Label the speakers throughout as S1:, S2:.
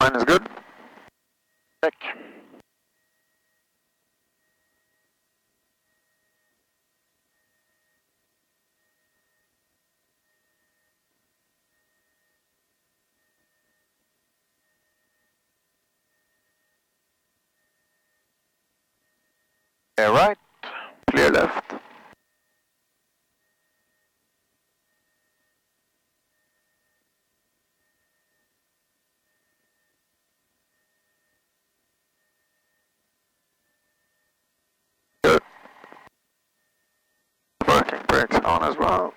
S1: line is good. Check. Clear right, clear left. Good. Working brakes on as well.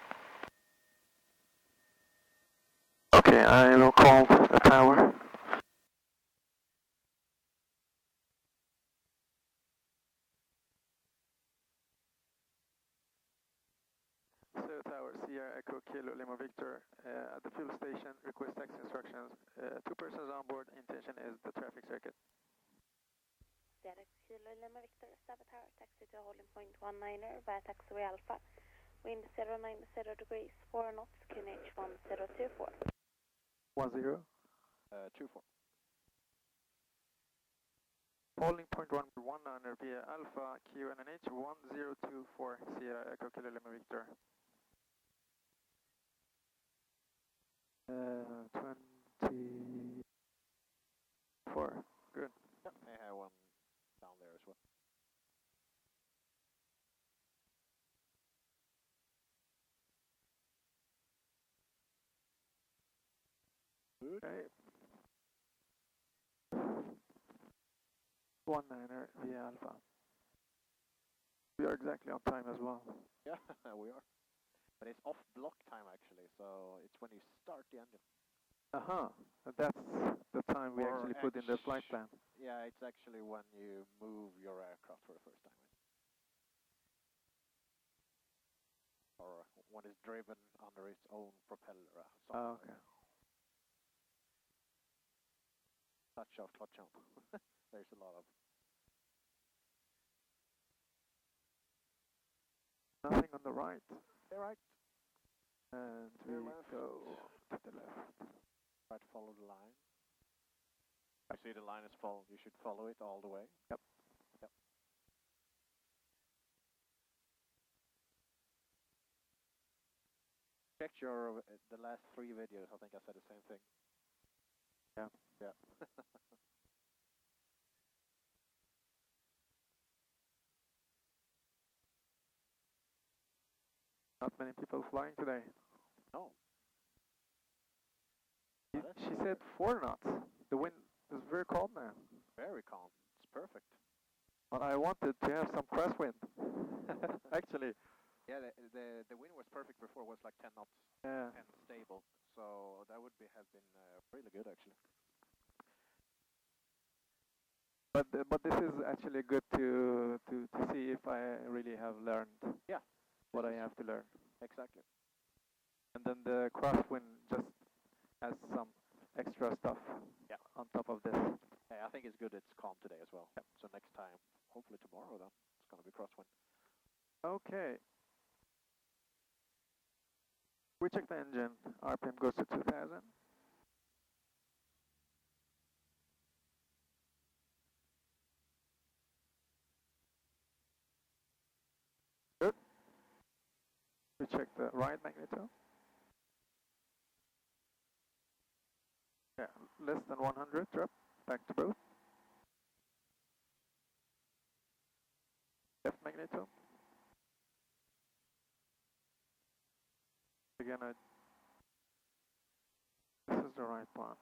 S1: Okay, I will call the tower. Säve Tower, Sierra Echo Kilo Lima Victor. At the fuel station, request taxi instructions. 2 persons on board, intention is the traffic circuit.
S2: Sierra Kilo Lima Victor, Säve Tower, taxi to holding point 19er, via taxiway Alpha. Wind 090 degrees, 4 knots, QNH 1024.
S1: 10?
S3: 24.
S1: Holding point 119er via Alpha, QNH 1024, Sierra Echo Kilo Lima Victor. 24, good.
S3: Yep, I have one down there as well. Good.
S1: Okay. 19er via Alpha. We are exactly on time as well.
S3: Yeah, we are. But it's off block time actually, so it's when you start the engine.
S1: That's the time we actually put in the flight plan.
S3: Yeah, it's actually when you move your aircraft for the first time. Or when it's driven under its own propeller.
S1: Oh, okay.
S3: Touch of clutch jump. There's a lot of.
S1: Nothing on the right.
S3: They're right.
S1: And we go to the left.
S3: Try to follow the line. You see the line is full. You should follow it all the way.
S1: Yep.
S3: Yep. Check your the last 3 videos. I think I said the same thing.
S1: Yeah.
S3: Yeah.
S1: Not many people flying today.
S3: No.
S1: She said 4 knots. The wind is very calm now.
S3: Very calm. It's perfect.
S1: But I wanted to have some crosswind. Actually.
S3: Yeah, the wind was perfect before. It was like 10 knots.
S1: Yeah.
S3: And stable. So that would have been really good actually.
S1: But this is actually good to see if I really have learned.
S3: Yeah.
S1: What I have to learn.
S3: Exactly.
S1: And then the crosswind just has some extra stuff.
S3: Yeah.
S1: On top of this.
S3: Yeah, I think it's good it's calm today as well.
S1: Yep.
S3: So next time, hopefully tomorrow then, it's going to be crosswind.
S1: Okay. We check the engine. RPM goes to 2000. Good. We check the right magneto. Yeah, less than 100 drop. Back to both. Left magneto. Again, this is the right one.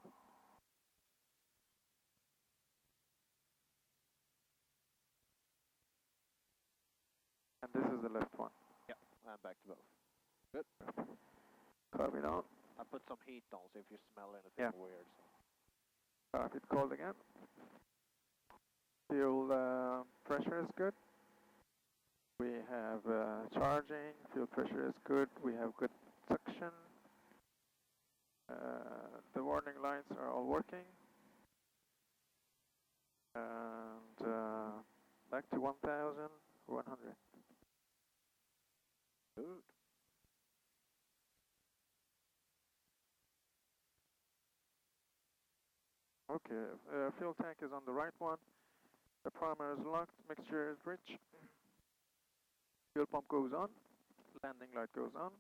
S1: And this is the left one.
S3: Yeah, and back to both. Good.
S1: Carving on.
S3: I put some heat on, so if you smell anything weird. So.
S1: Carpet cold again. Fuel pressure is good. We have charging. Fuel pressure is good. We have good suction. The warning lights are all working. And back to 1100.
S3: Good.
S1: Okay, fuel tank is on the right one. The primer is locked, mixture is rich. Fuel pump goes on, landing light goes on.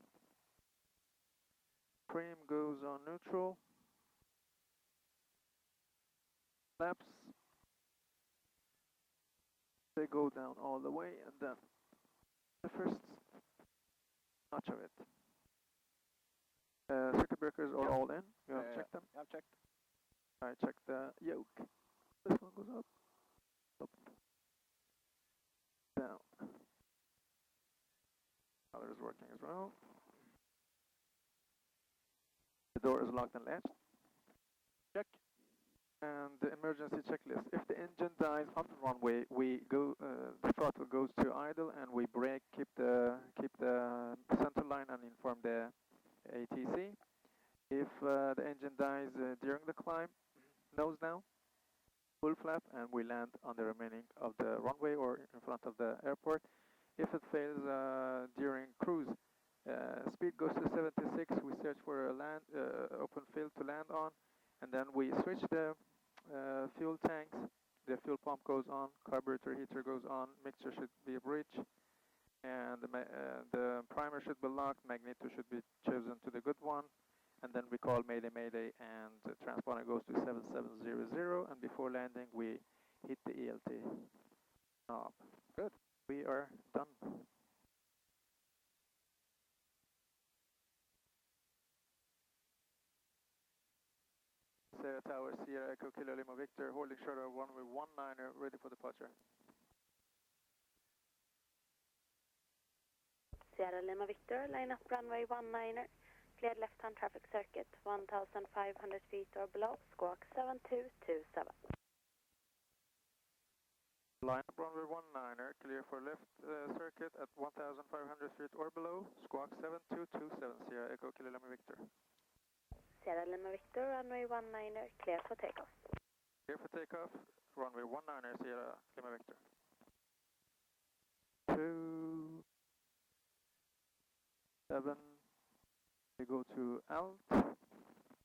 S1: Frame goes on neutral. Flaps, they go down all the way, and then the first notch of it. Circuit breakers are all in. You have checked them?
S3: I've checked.
S1: I checked the yoke. This one goes up, down. Other is working as well. The door is locked and latched. Check. And the emergency checklist. If the engine dies on the runway, we go. The throttle goes to idle, and we brake, keep the center line, and inform the ATC. If the engine dies during the climb, nose down, full flap, and we land on the remaining of the runway or in front of the airport. If it fails during cruise, speed goes to 76. We search for a open field to land on, and then we switch the fuel tanks. The fuel pump goes on, carburetor heater goes on, mixture should be breech, and the primer should be locked. Magneto should be chosen to the good one, and then we call Mayday Mayday, and the transponder goes to 7700. And before landing, we hit the ELT knob. Good. We are done. Säve Tower, Sierra Echo Kilo Lima Victor, holding short of runway 19er, ready for departure.
S2: Sierra Lima Victor, line up runway 19er, cleared left-hand traffic circuit, 1,500 feet or below, squawk 7227.
S1: Line up runway 19er, clear for left circuit at 1,500 feet or below, squawk 7227, Sierra Echo Kilo Lima Victor.
S2: Sierra Lima Victor, runway 19er, clear for takeoff.
S1: Clear for takeoff, runway 19er, Sierra Lima Victor. 27, we go to alt.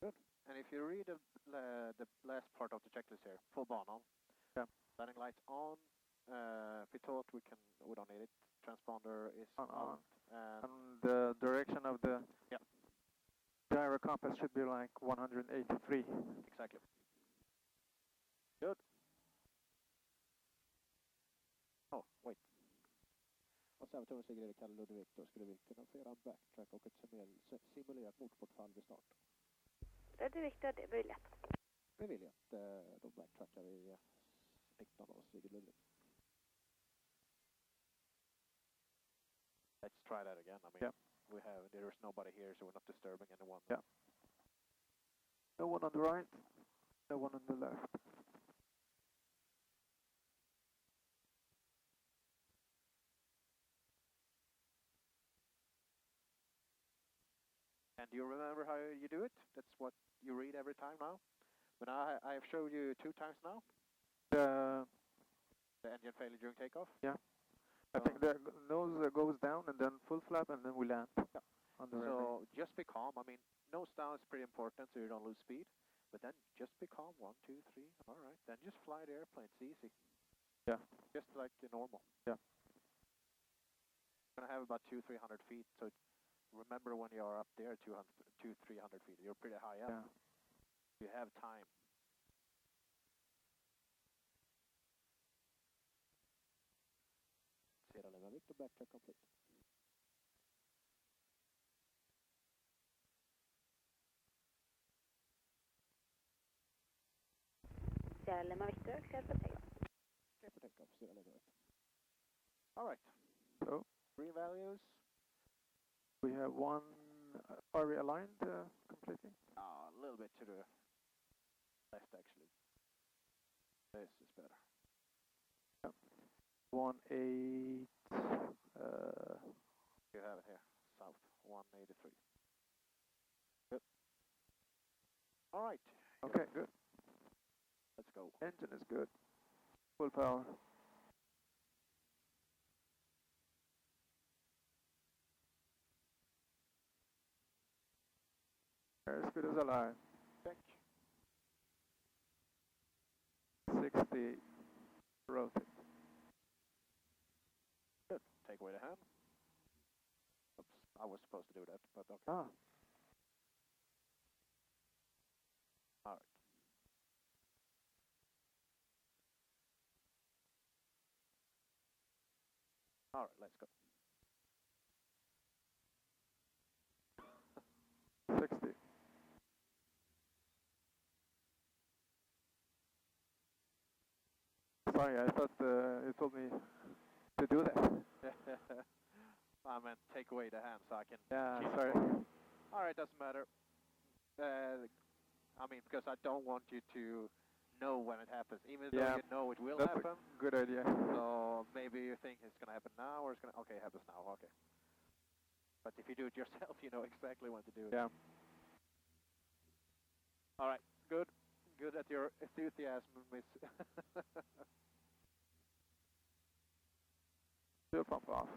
S3: Good. And if you read the last part of the checklist here, full bond on.
S1: Yeah.
S3: Landing lights on. Pitot, we don't need it. Transponder is on.
S1: And the direction of the gyro compass should be like 183.
S3: Exactly. Good. Oh, wait. Och Säve Tower Sigrid Kalle Ludvig, då skulle vi kunna få göra en backtrack och ett simulerat motorbortfall vid start.
S2: Ready Victor, det är möjligt.
S3: Vi vill ju att då backtrackar vi 19 och Sigrid Ludvig. Let's try that again. I mean, there's nobody here, so we're not disturbing anyone.
S1: Yeah. No one on the right, no one on the left.
S3: And do you remember how you do it? That's what you read every time now? But I have showed you 2 times now. The engine failure during takeoff?
S1: Yeah. I think the nose goes down and then full flap and then we land.
S3: Yeah.
S1: On the
S3: so just be calm. I mean, nose down is pretty important so you don't lose speed. But then just be calm. 1, 2, 3. All right. Then just fly the airplane. It's easy.
S1: Yeah.
S3: Just like normal.
S1: Yeah.
S3: You're going to have about 200-300 feet. So remember when you are up there, 200-300 feet. You're pretty high up.
S1: Yeah.
S3: You have time. Sierra Lima Victor, backtrack complete.
S2: Sierra Lima Victor, clear for takeoff.
S3: Clear for takeoff, Sierra Lima Victor. All right.
S1: So,
S3: green values.
S1: We have one. Are we aligned completely?
S3: A little bit to the left, actually. This is better.
S1: Yeah. 18.
S3: You have it here. South 183. Good. All right.
S1: Okay, good.
S3: Let's go.
S1: Engine is good. Full power. As good as alive.
S3: Check.
S1: 60, rotate.
S3: Good. Take away the hand. Oops, I was supposed to do that, but okay.
S1: Ah,
S3: Alright. Alright, let's go.
S1: 60. Sorry, I thought you told me to do that.
S3: I meant take away the hand so I can
S1: Yeah,
S3: keep
S1: sorry.
S3: score. Alright, doesn't matter. I mean, because I don't want you to know when it happens, even though
S1: Yeah,
S3: you know it will
S1: that's
S3: happen.
S1: a good idea.
S3: So maybe you think it's going to happen now, or it's going to... Okay, it happens now, okay. But if you do it yourself, you know exactly when to do it.
S1: Yeah.
S3: Alright, good. Good at your enthusiasm, miss.
S1: Fuel pump off.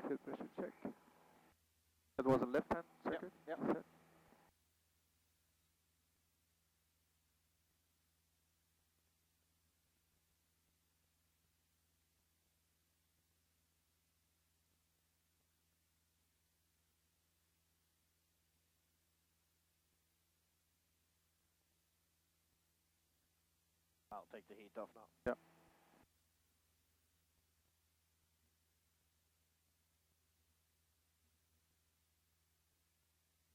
S1: Fuel pressure check. That was a left-hand circuit?
S3: Yep.
S1: you said?
S3: I'll take the heat off now.
S1: Yeah.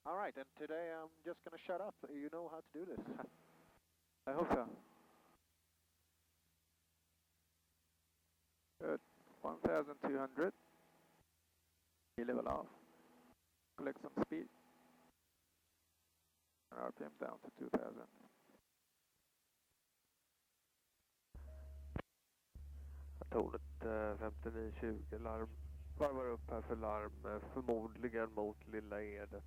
S3: Alright, and today I'm just going to shut up. You know how to do this.
S1: I hope so. Good. 1,200. Level off. Collect some speed. RPM down to 2,000.
S4: Tornet 5920 larm. Varvar upp här för larm, förmodligen mot Lilla Edet.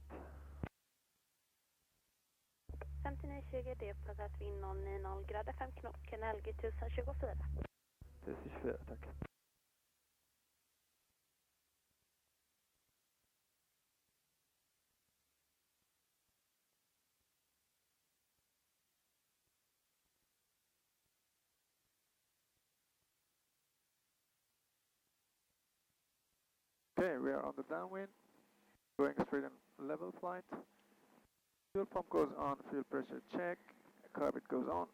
S2: 5920, det är uppfattat vind 090 grader, 5 knop, LG 1024.
S4: 1024, tack.
S1: Okay, we are on the downwind, going straight in level flight. Fuel pump goes on, fuel pressure check, carpet goes on.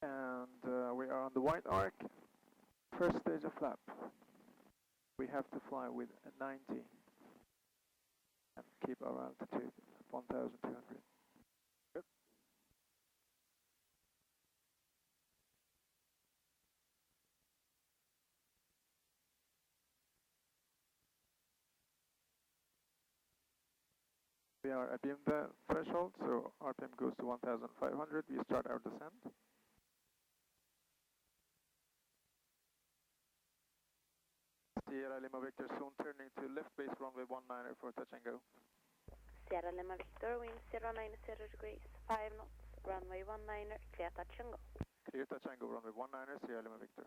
S1: And we are on the white arc, first stage of flap. We have to fly with a 90 and keep our altitude 1,200.
S3: Good.
S1: We are above the threshold, so RPM goes to 1,500. We start our descent. Sierra Lima Victor, soon turning to left base runway 19 for touch and go.
S2: Sierra Lima Victor, wind 090 degrees, 5 knots, runway 19, clear touch and go.
S1: Clear touch and go, runway 19, Sierra Lima Victor.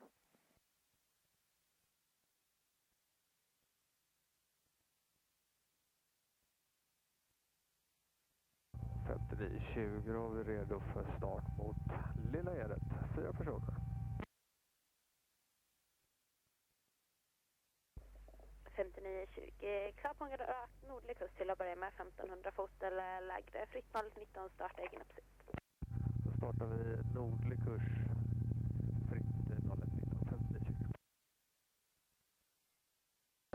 S4: Vi är redo för start mot Lilla Edet. 4 personer.
S2: 5920, klar på en rak nordlig kurs till att börja med 1500 fot eller lägre. Fritt 019, starta egen uppsikt.
S4: Då startar vi nordlig kurs. Fritt 0119, 5920.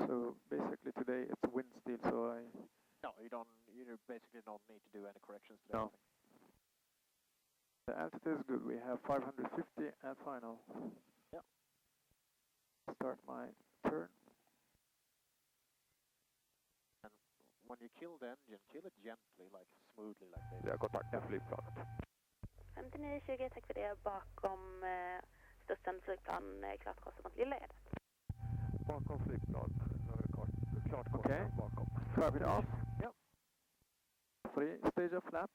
S1: So basically today it's wind still, so
S3: No, you basically don't need to do any corrections today.
S1: No. The altitude is good. We have 550 at final.
S3: Yep.
S1: Start my turn.
S3: And when you kill the engine, kill it gently, like smoothly, like this.
S4: Vi har kontakt med flygplanet.
S2: 5920, tack för det. Bakom studsande flygplan, klart korsar mot Lilla Edet.
S4: Bakom flygplan. Nu har vi klart korsar
S1: Okay.
S4: bakom.
S1: Carpet off.
S3: Yep.
S1: Free stage of flap.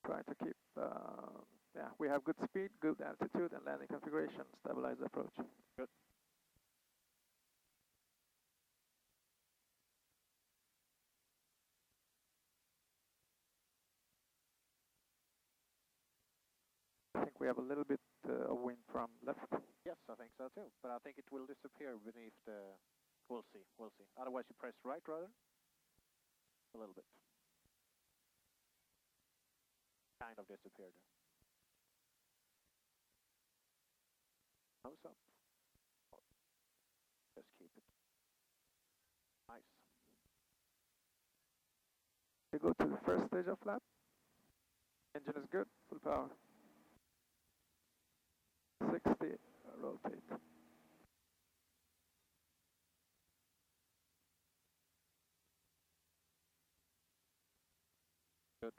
S1: Try to keep, yeah, we have good speed, good altitude, and landing configuration. Stabilize the approach.
S3: Good.
S1: We have a little bit of wind from left.
S3: Yes, I think so too. But I think it will disappear beneath the... We'll see, we'll see. Otherwise you press right rather. A little bit. Kind of disappeared. Nose up. Just keep it. Nice.
S1: We go to the first stage of flap. Engine is good, full power. 60, rotate.
S3: Good.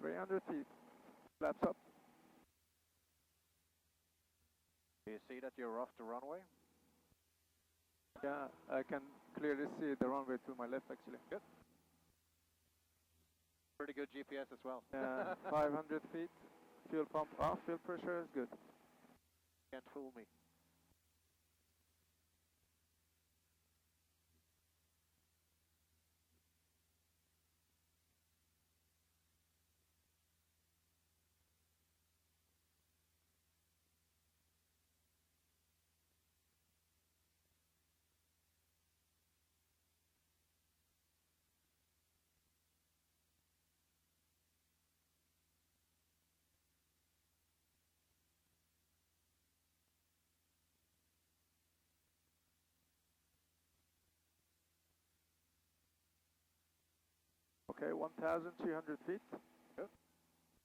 S1: $300 feet. Flaps up.
S3: Do you see that you're off the runway?
S1: Yeah, I can clearly see the runway to my left actually.
S3: Good. Pretty good GPS as well.
S1: 500 feet. Fuel pump off, fuel pressure is good.
S3: Can't fool me.
S1: Okay, 1,300 feet.
S3: Good.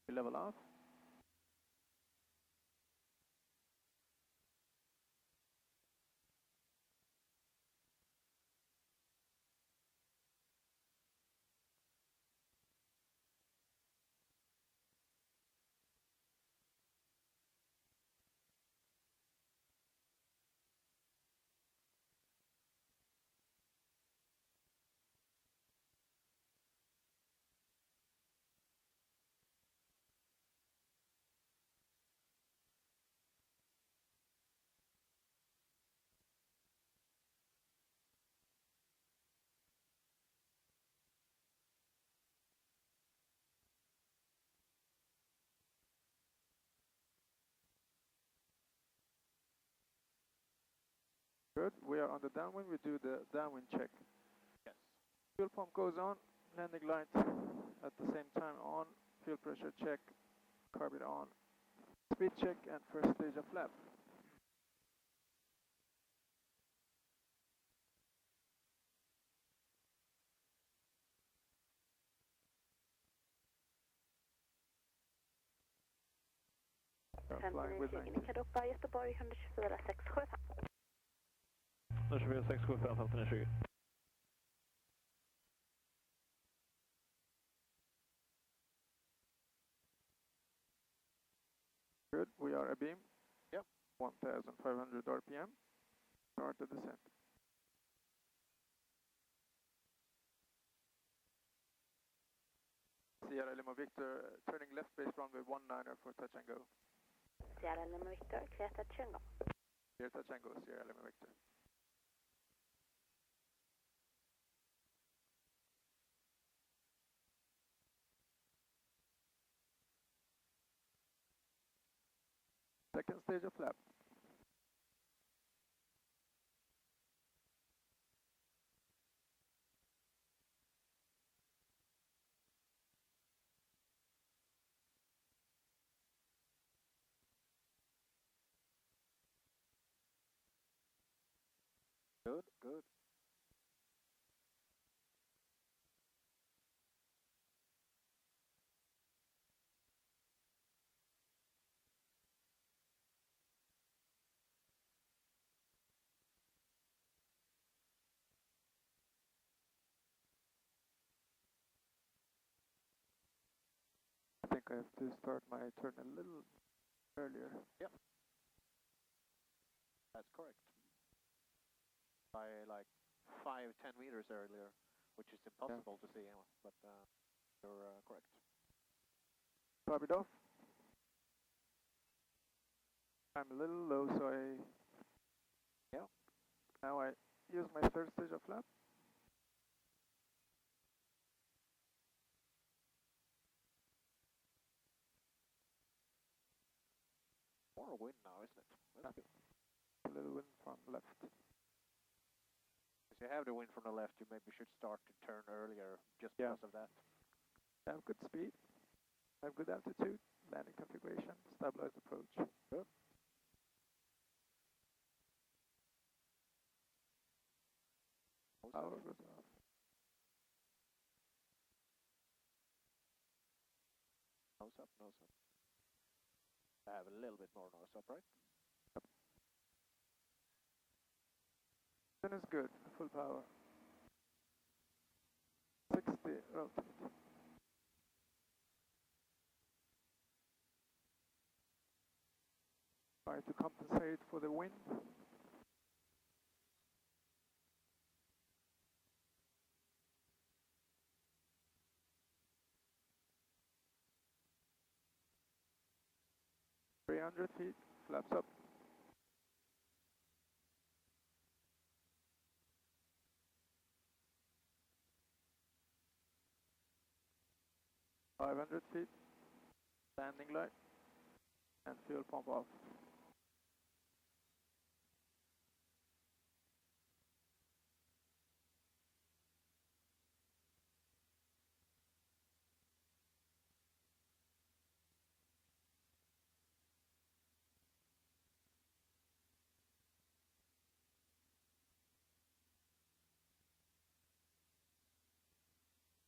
S1: We level off. Good. We are on the downwind. We do the downwind check.
S3: Yes.
S1: Fuel pump goes on. Landing light at the same time on. Fuel pressure check. Carbon on. Speed check and first stage of flap. Flying with 90.
S2: Ni kan ropa Göteborg 124 675.
S4: 124 675 5920.
S1: Good. We are abeam.
S3: Yep.
S1: 1,500 RPM. Start the descent. Sierra Lima Victor, turning left base runway 19er for touch and go.
S2: Sierra Lima Victor, clear touch and go.
S1: Clear touch and go, Sierra Lima Victor. Second stage of flap.
S3: Good, good.
S1: I think I have to start my turn a little earlier.
S3: Yep. That's correct. By like 5-10 meters earlier, which is impossible to see, but you're correct.
S1: Start it off. I'm a little low, so I Now I use my third stage of flap.
S3: More wind now, isn't it? That's good.
S1: A little wind from left.
S3: If you have the wind from the left, you maybe should start to turn earlier just because of that.
S1: I have good speed. I have good altitude, landing configuration, stabilized approach.
S3: Good.
S1: Power goes off.
S3: Nose up, nose up. I have a little bit more nose up, right?
S1: Then it's good, full power. 60 rotate. Try to compensate for the wind. (300 feet), flaps up. (500 feet), landing light, and fuel pump off.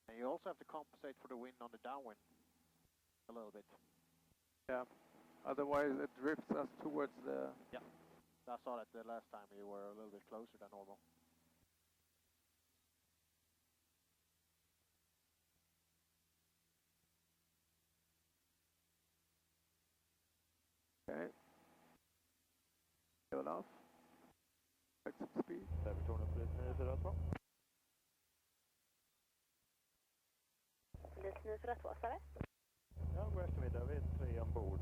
S3: And you also have to compensate for the wind on the downwind a little bit.
S1: Yeah, otherwise it drifts us towards the...
S3: Yeah, I saw that the last time you were a little bit closer than normal.
S1: Okay. Fuel off. Back some speed.
S4: Säve 200 942.
S2: Polis 942, Säve.
S4: Ja, god eftermiddag. Vi är 3 ombord.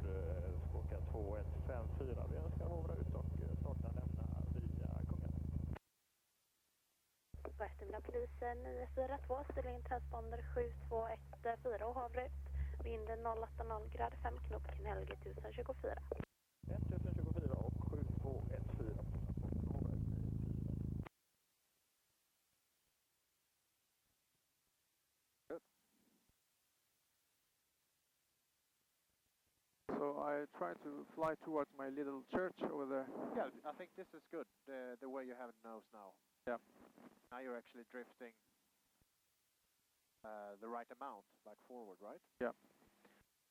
S4: Skåka 2154. Vi ska hovra ut och starta lämna via Kungen.
S2: God eftermiddag, polisen 942, ställ in transponder 7214 och hovra ut. Vinden 080 grader 5 knop, kanal 1024.
S4: 1024 och 7214.
S1: So I try to fly towards my little church over there.
S3: Yeah, I think this is good, the way you have it nose now.
S1: Yeah.
S3: Now you're actually drifting the right amount, like forward, right?
S1: Yeah.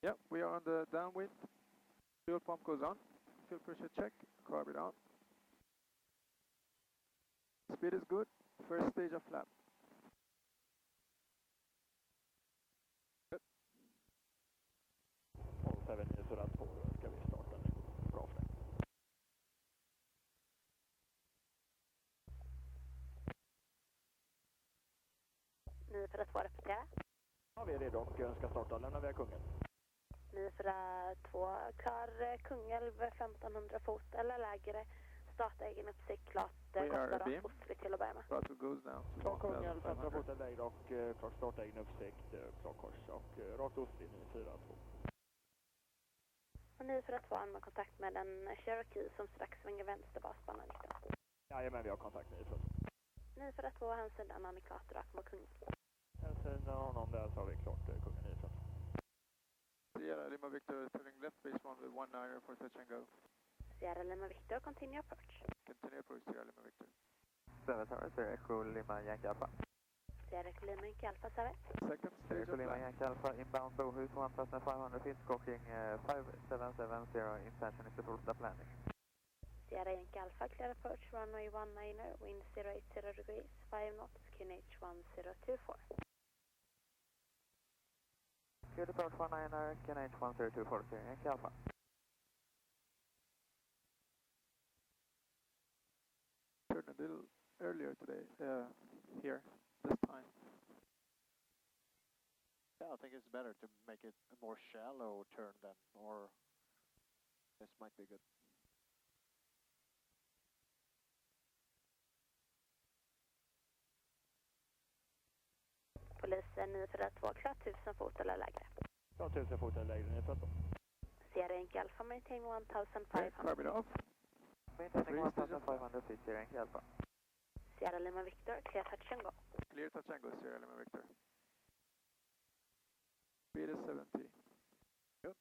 S1: Yeah, we are on the downwind. Fuel pump goes on. Fuel pressure check. Carb it on. Speed is good. First stage of flap. Good.
S4: Och Säve 942 ska vi starta nu. Bra för det.
S2: 942, repetera.
S4: Ja, vi är redo och ska starta. Lämna via Kungen.
S2: 942, klar Kungälv 1500 fot eller lägre. Starta egen uppsikt, klart kostar
S1: beam.
S2: Ostvik till att börja med.
S1: Throttle goes down.
S4: Klart Kungälv 1500 fot eller lägre och klart starta egen uppsikt, klart kors och rakt Ostvik 942.
S2: Och 942 har kontakt med en Cherokee som strax svänger vänster basbanan 19.
S4: Jajamän, vi har kontakt 942.
S2: 942, hemsidan Annika rakt mot Kungälv.
S4: Hemsidan honom där så har vi klart Kungen 942.
S1: Sierra Lima Victor turning left base 1 with 19er for touch and go.
S2: Sierra Lima Victor, continue approach.
S1: Continue approach Sierra Lima Victor.
S4: Säve Tower, Sierra Echo Lima Yankee Alpha.
S2: Sierra Lima Yankee Alpha, Säve.
S1: Second
S4: Sierra
S1: stage
S4: Echo
S1: of
S4: Lima
S1: flap.
S4: Yankee Alpha, inbound Bohus 1500 feet, stalking 5770, intention is to full stop landing.
S2: Sierra Yankee Alpha, clear approach, runway 19er, wind 080 degrees, 5 knots, QNH 1024.
S4: Clear approach 19er, QNH 1024, Sierra Yankee Alpha.
S1: Turned a little earlier today, here, this time.
S3: Yeah, I think it's better to make it a more shallow turn then, or this might be good.
S2: Säve 942, klart 1000 fot eller lägre.
S5: Ja, 1000 fot eller lägre, 913.
S2: Sierra Yankee Alpha, maintain
S1: Okay,
S2: 1500.
S1: climb it off.
S4: Maintaining 1500 feet, Sierra Yankee Alpha.
S2: Sierra Lima Victor, clear touch and go.
S1: Clear touch and go, Sierra Lima Victor. Speed is 70.
S3: Good.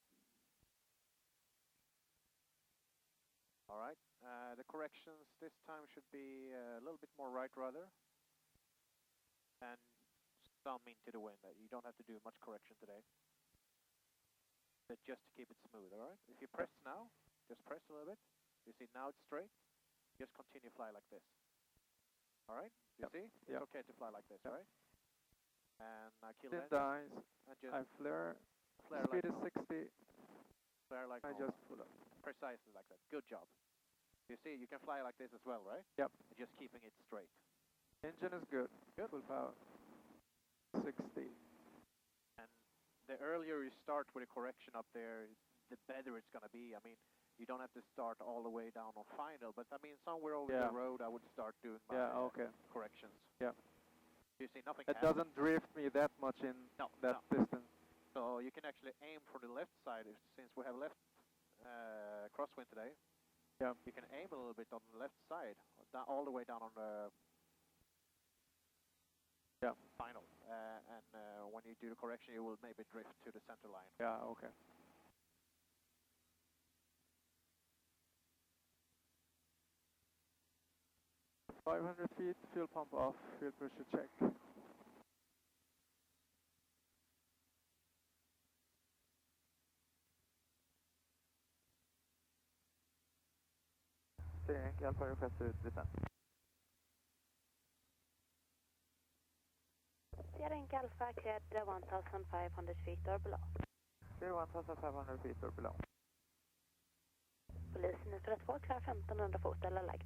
S3: All right. The corrections this time should be a little bit more right rudder and some into the wind. You don't have to do much correction today. But just to keep it smooth, all right? If you press now, just press a little bit. You see now it's straight. Just continue fly like this. All right? You see? It's okay to fly like this, right? And I kill
S1: it
S3: engine.
S1: Dies.
S3: And just
S1: I flare.
S3: flare
S1: Speed
S3: like
S1: is 60.
S3: flare like
S1: I
S3: normal.
S1: just pull up.
S3: Precisely like that. Good job. You see, you can fly like this as well, right?
S1: Yep.
S3: And just keeping it straight.
S1: Engine is good.
S3: Good.
S1: Full power. 60.
S3: And the earlier you start with a correction up there, the better it's going to be. I mean, you don't have to start all the way down on final, but I mean, somewhere over the road, I would start doing my corrections.
S1: Yeah.
S3: You see, nothing
S1: It
S3: happens.
S1: doesn't drift me that much in that distance.
S3: So you can actually aim for the left side, since we have left crosswind today.
S1: Yeah.
S3: You can aim a little bit on the left side, all the way down on the final. And when you do the correction, you will maybe drift to the center line.
S1: Yeah, okay. $500 feet, fuel pump off, fuel pressure check.
S4: Sierra Yankee Alpha, request to descend.
S2: Sierra Yankee Alpha, cleared 1500 feet or below.
S4: Clear 1500 feet or below.
S2: Polis 942, klar 1500 fot eller lägre.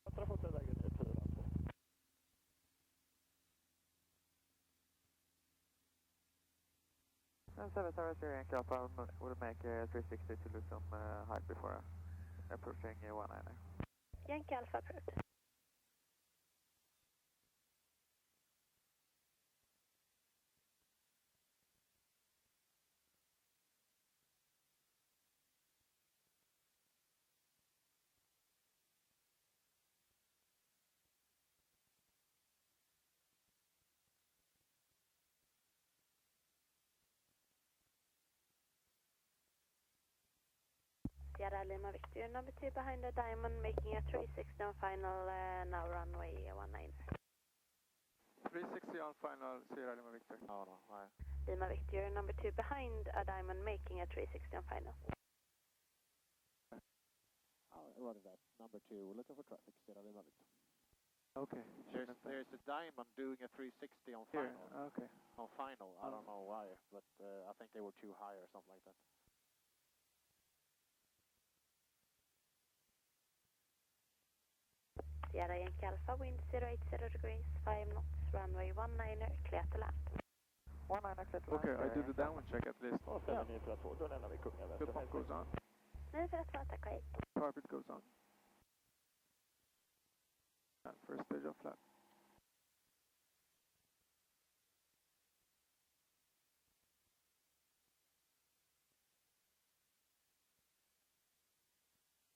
S5: 1500 fot eller lägre, 942.
S4: And 7 Tower Sierra Yankee Alpha will make a 360 to lose some height before approaching 19.
S2: Yankee Alpha approved. Sierra Lima Victor, number 2 behind the diamond, making a 360 on final, now runway 19.
S1: 360 on final, Sierra Lima Victor.
S3: Oh, no.
S2: Lima Victor, number 2 behind a diamond, making a 360 on final.
S3: What is that? Number 2, we're looking for traffic, Sierra Lima Victor.
S1: Okay.
S3: There's a diamond doing a 360 on
S1: Here,
S3: final.
S1: okay.
S3: On final, I don't know why, but I think they were too high or something like that.
S2: Sierra Yankee Alpha, wind 080 degrees, 5 knots, runway 19, clear to land.
S4: 19 clear to land.
S1: Okay, I do the downwind check at least.
S5: Och sen 942, då lämnar vi Kungälv.
S1: Fuel pump goes on.
S2: 942, tack och hej.
S1: Carpet goes on. And first stage of flap.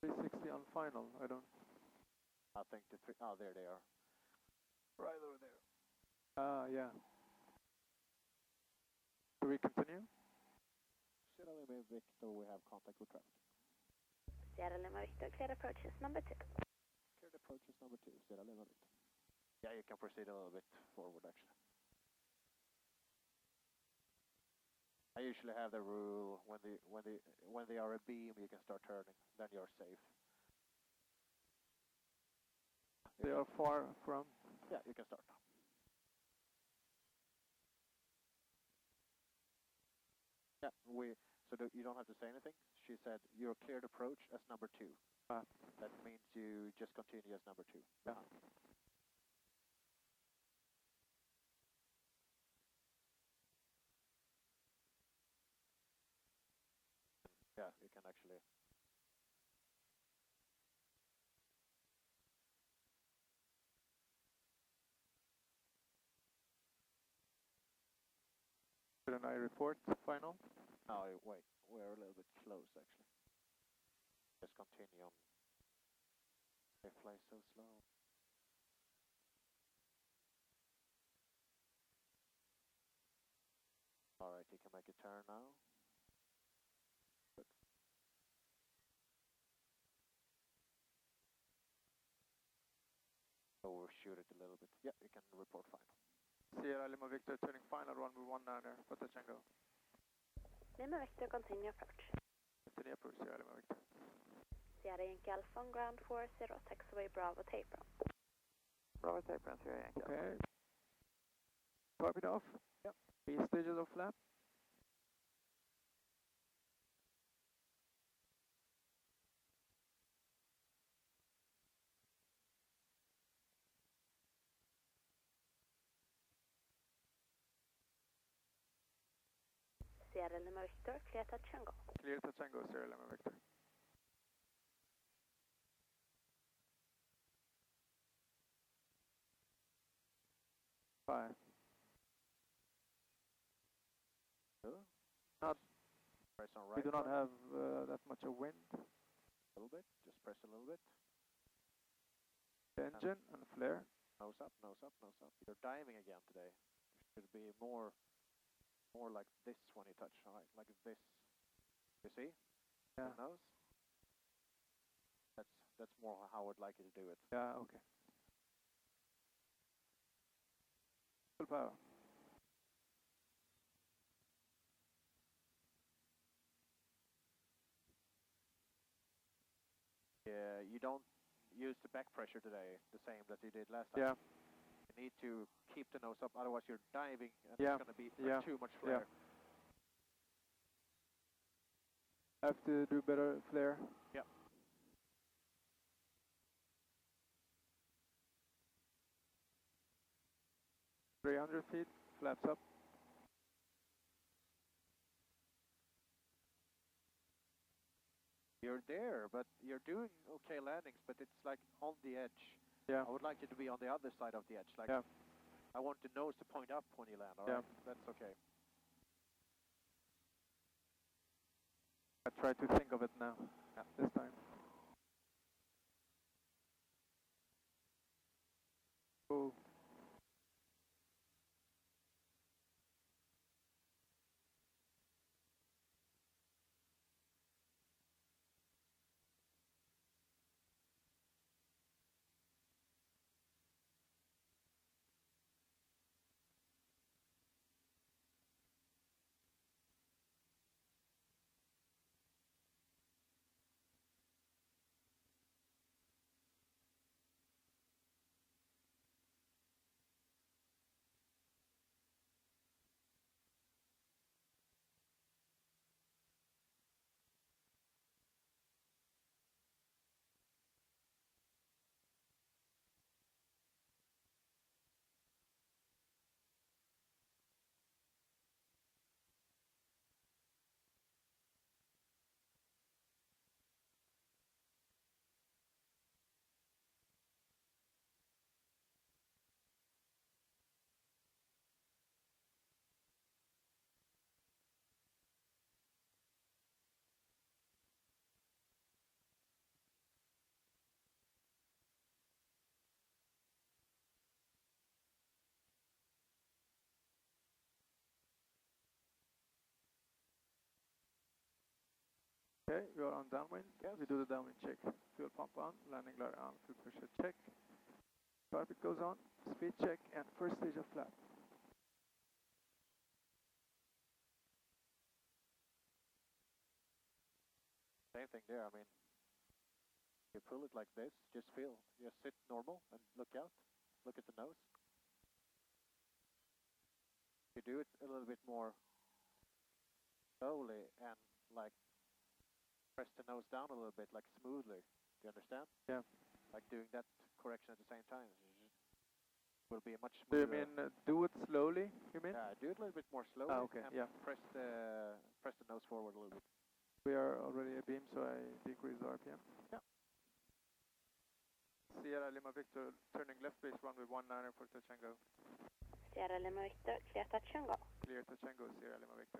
S1: $360 on final, I don't...
S3: I think there they are. Right over there.
S1: Yeah. Do we continue?
S3: Sierra Lima Victor, we have contact with traffic.
S2: Sierra Lima Victor, clear approaches number 2.
S3: Cleared approaches number 2, Sierra Lima Victor. Yeah, you can proceed a little bit forward actually. I usually have the rule when they are a beam, you can start turning, then you're safe.
S1: They are far from...
S3: Yeah, you can start. Yeah, you don't have to say anything. She said you're cleared approach as number 2. That means you just continue as number 2.
S1: Yeah.
S3: Yeah, you can actually.
S1: Shouldn't I report final?
S3: No, wait. We're a little bit close, actually. Just continue on. They fly so slow. Alright, you can make a turn now. Good. Overshoot it a little bit. Yeah, you can report final.
S1: Sierra Lima Victor turning final runway 19er for touch and go.
S2: Lima Victor, continue approach.
S1: Continue approach, Sierra Lima Victor.
S2: Sierra Yankee Alpha on ground 40, taxiway Bravo taper.
S5: Bravo taper, Sierra Yankee.
S1: Okay. Top it off.
S3: Yep.
S1: 3 stages of flap.
S2: Sierra Lima Victor, clear touch and go.
S1: Clear touch and go, Sierra Lima Victor. Five. Not.
S3: Press on right.
S1: We do not
S3: button.
S1: have that much of wind.
S3: A little bit. Just press a little bit.
S1: The engine and flare.
S3: Nose up, nose up, nose up. You're diving again today. It should be more like this when you touch, right? Like this. You see?
S1: Yeah.
S3: The nose. That's more how I would like you to do it.
S1: Yeah, okay. Full power.
S3: Yeah, you don't use the back pressure today the same that you did last time.
S1: Yeah.
S3: You need to keep the nose up, otherwise you're diving and
S1: Yeah.
S3: it's going to be
S1: Yeah.
S3: too much flare.
S1: Have to do better flare.
S3: Yep.
S1: Yeah. 300 feet, flaps up.
S3: You're there, but you're doing okay landings, but it's like on the edge.
S1: Yeah.
S3: I would like you to be on the other side of the edge. Like,
S1: Yeah.
S3: I want the nose to point up when you land,
S1: Yeah.
S3: alright? That's okay.
S1: I try to think of it now.
S3: Yeah.
S1: This time. Oh. Okay, we are on downwind.
S3: Yes.
S1: We do the downwind check. Fuel pump on, landing glide on, fuel pressure check. Carpet goes on, speed check, and first stage of flap.
S3: Same thing there, I mean, you pull it like this, just feel, just sit normal and look out, look at the nose. You do it a little bit more slowly and like press the nose down a little bit, like smoothly, do you understand?
S1: Yeah.
S3: Like doing that correction at the same time will be a much
S1: Do you
S3: smoother.
S1: mean do it slowly, you mean?
S3: Yeah, do it a little bit more slowly.
S1: Ah, okay,
S3: and
S1: yeah.
S3: press the nose forward a little bit.
S1: We are already abeam, so I decrease the RPM.
S3: Yeah.
S1: Sierra Lima Victor turning left base runway 19er for touch and go.
S2: Sierra Lima Victor, clear touch and go.
S1: Clear touch and go, Sierra Lima Victor.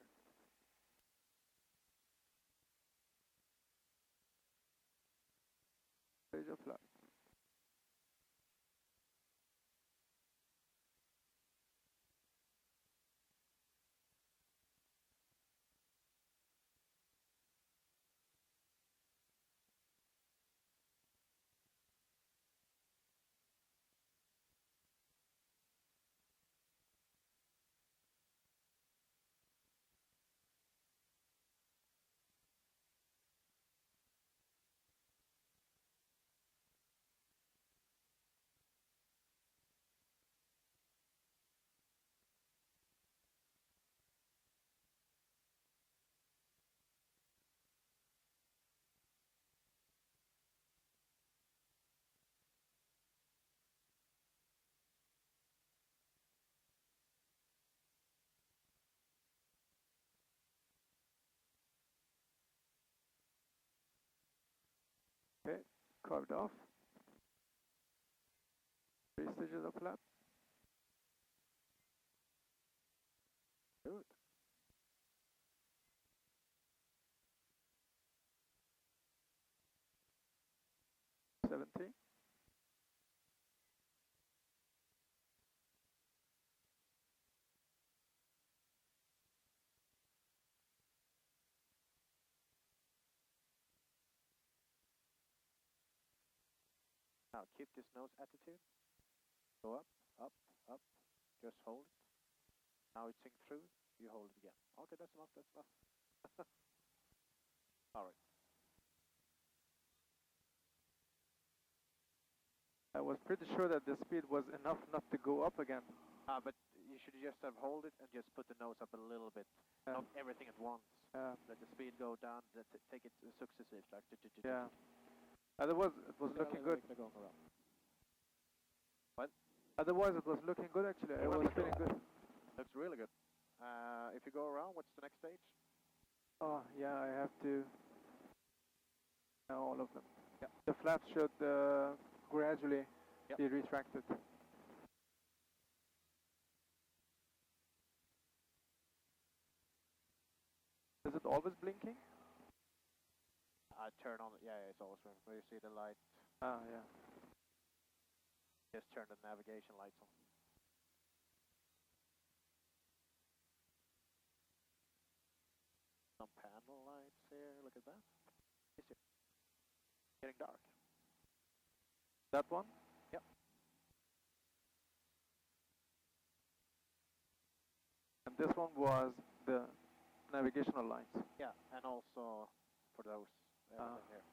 S1: Stage of flap. Okay, carved off. 3 stages of flap. Good. $70.
S3: Now keep this nose attitude. Go up, up, up. Just hold it. Now it's synced through. You hold it again. Okay, that's enough. That's enough. All right.
S1: I was pretty sure that the speed was enough not to go up again.
S3: But you should just have hold it and just put the nose up a little bit. Not everything at once. Let the speed go down. Take it successive. Like
S1: yeah. Otherwise, it was looking good.
S3: What?
S1: Otherwise, it was looking good actually. I was feeling good.
S3: Looks really good. If you go around, what's the next stage?
S1: Oh, yeah, I have to know all of them.
S3: Yeah.
S1: The flaps should gradually be retracted. Is it always blinking?
S3: Turn on. Yeah, it's always running. Where you see the light.
S1: Ah, yeah.
S3: Just turn the navigation lights on. Some panel lights here. Look at that. It's getting dark.
S1: That one?
S3: Yep.
S1: And this one was the navigational lights.
S3: Yeah, and also for those everything here.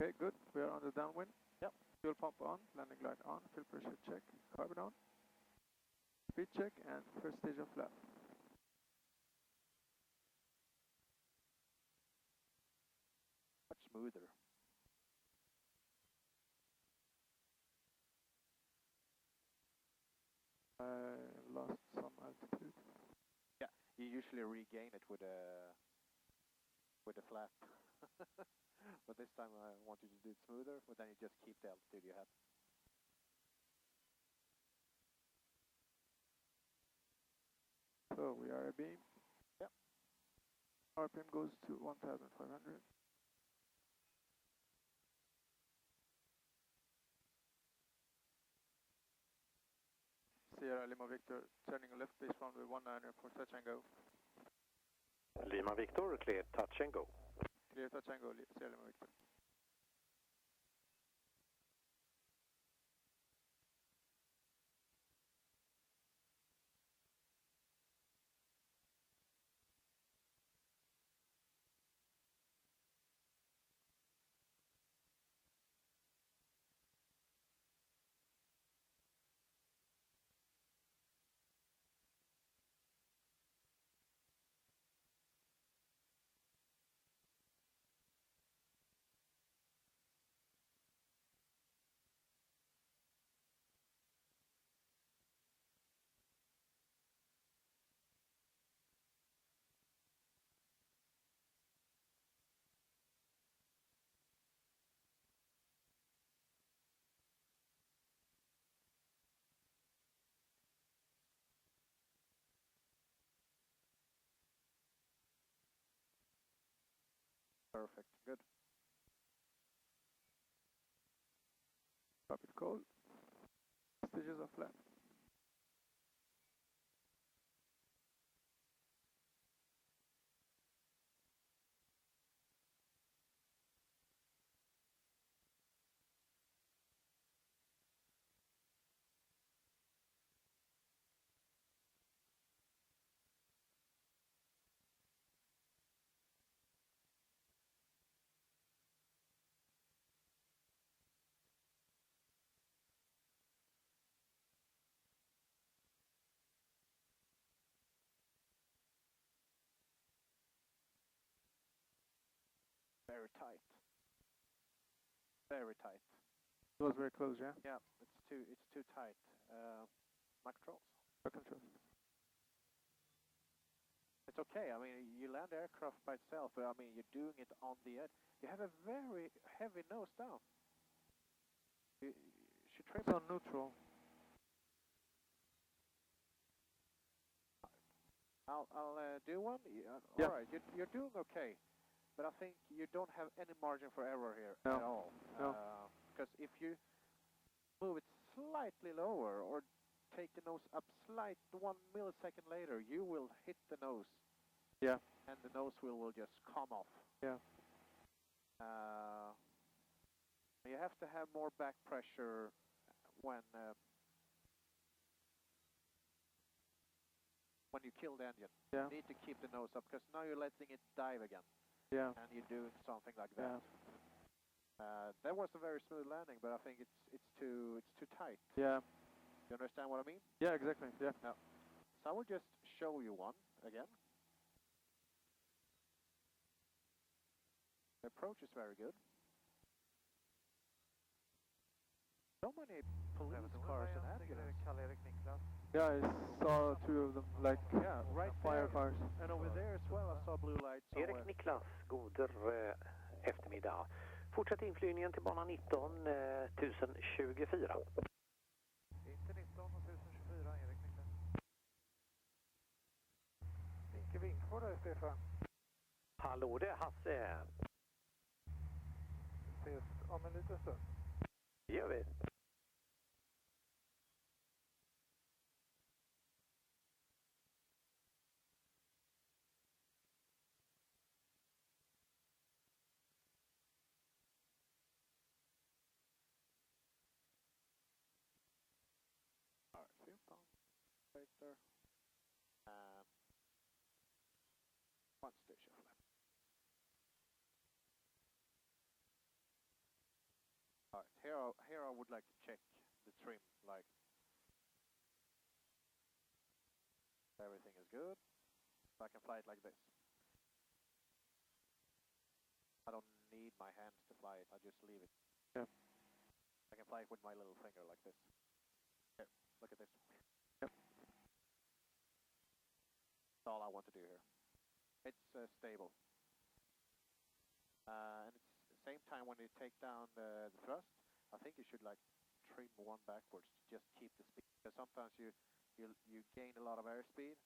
S1: Okay, good. We are on the downwind.
S3: Yep.
S1: Fuel pump on, landing light on, fuel pressure check, carbon on, speed check, and first stage of flap.
S3: Much smoother.
S1: I lost some altitude.
S3: Yeah, you usually regain it with a flap. But this time I want you to do it smoother, but then you just keep the altitude you had.
S1: So we are abeam.
S3: Yep.
S1: RPM goes to 1,500. Sierra Lima Victor, turning left base runway 19 for touch and go.
S6: Lima Victor, clear touch and go.
S1: Clear touch and go, Sierra Lima Victor.
S3: Perfect, good.
S1: Rapid call. Stages are flat.
S3: Very tight. Very tight.
S1: It was very close, yeah?
S3: Yeah, it's too tight. My controls.
S1: Back control.
S3: It's okay. I mean, you land aircraft by itself, but I mean, you're doing it on the edge. You have a very heavy nose down. You should trim
S1: It's
S3: it.
S1: on neutral.
S3: I'll do one.
S1: Yeah.
S3: All right, you're doing okay, but I think you don't have any margin for error here
S1: No.
S3: at all.
S1: No.
S3: Because if you move it slightly lower or take the nose up 1 millisecond later, you will hit the nose.
S1: Yeah.
S3: And the nose will just come off.
S1: Yeah.
S3: You have to have more back pressure when you kill the engine.
S1: Yeah.
S3: You need to keep the nose up because now you're letting it dive again.
S1: Yeah.
S3: And you're doing something like
S1: Yeah.
S3: that. That was a very smooth landing, but I think it's too tight.
S1: Yeah.
S3: You understand what I mean?
S1: Yeah, exactly. Yeah.
S3: No. So I will just show you one again. The approach is very good. So many police cars and ambulances.
S1: Yeah, I saw two of them, like
S3: Yeah, right
S1: fire
S3: there.
S1: cars.
S3: And over there as well, I saw blue lights somewhere.
S6: Erik Niklas, goder eftermiddag. Fortsätt inflygningen till bana 19 1024.
S5: Inte 19 och 1024, Erik Niklas. Vink på dig, Stefan.
S6: Hallå det, Hasse.
S5: Ses om en liten stund.
S6: Det gör vi.
S3: Alright, fuel pump right there. One station left. Alright, here I would like to check the trim, like everything is good. So I can fly it like this. I don't need my hands to fly it, I just leave it.
S1: Yeah.
S3: I can fly it with my little finger like this. Here, look at this.
S1: Yep.
S3: That's all I want to do here. It's stable. And it's the same time when you take down the thrust, I think you should like trim one backwards to just keep the speed. Because sometimes you gain a lot of airspeed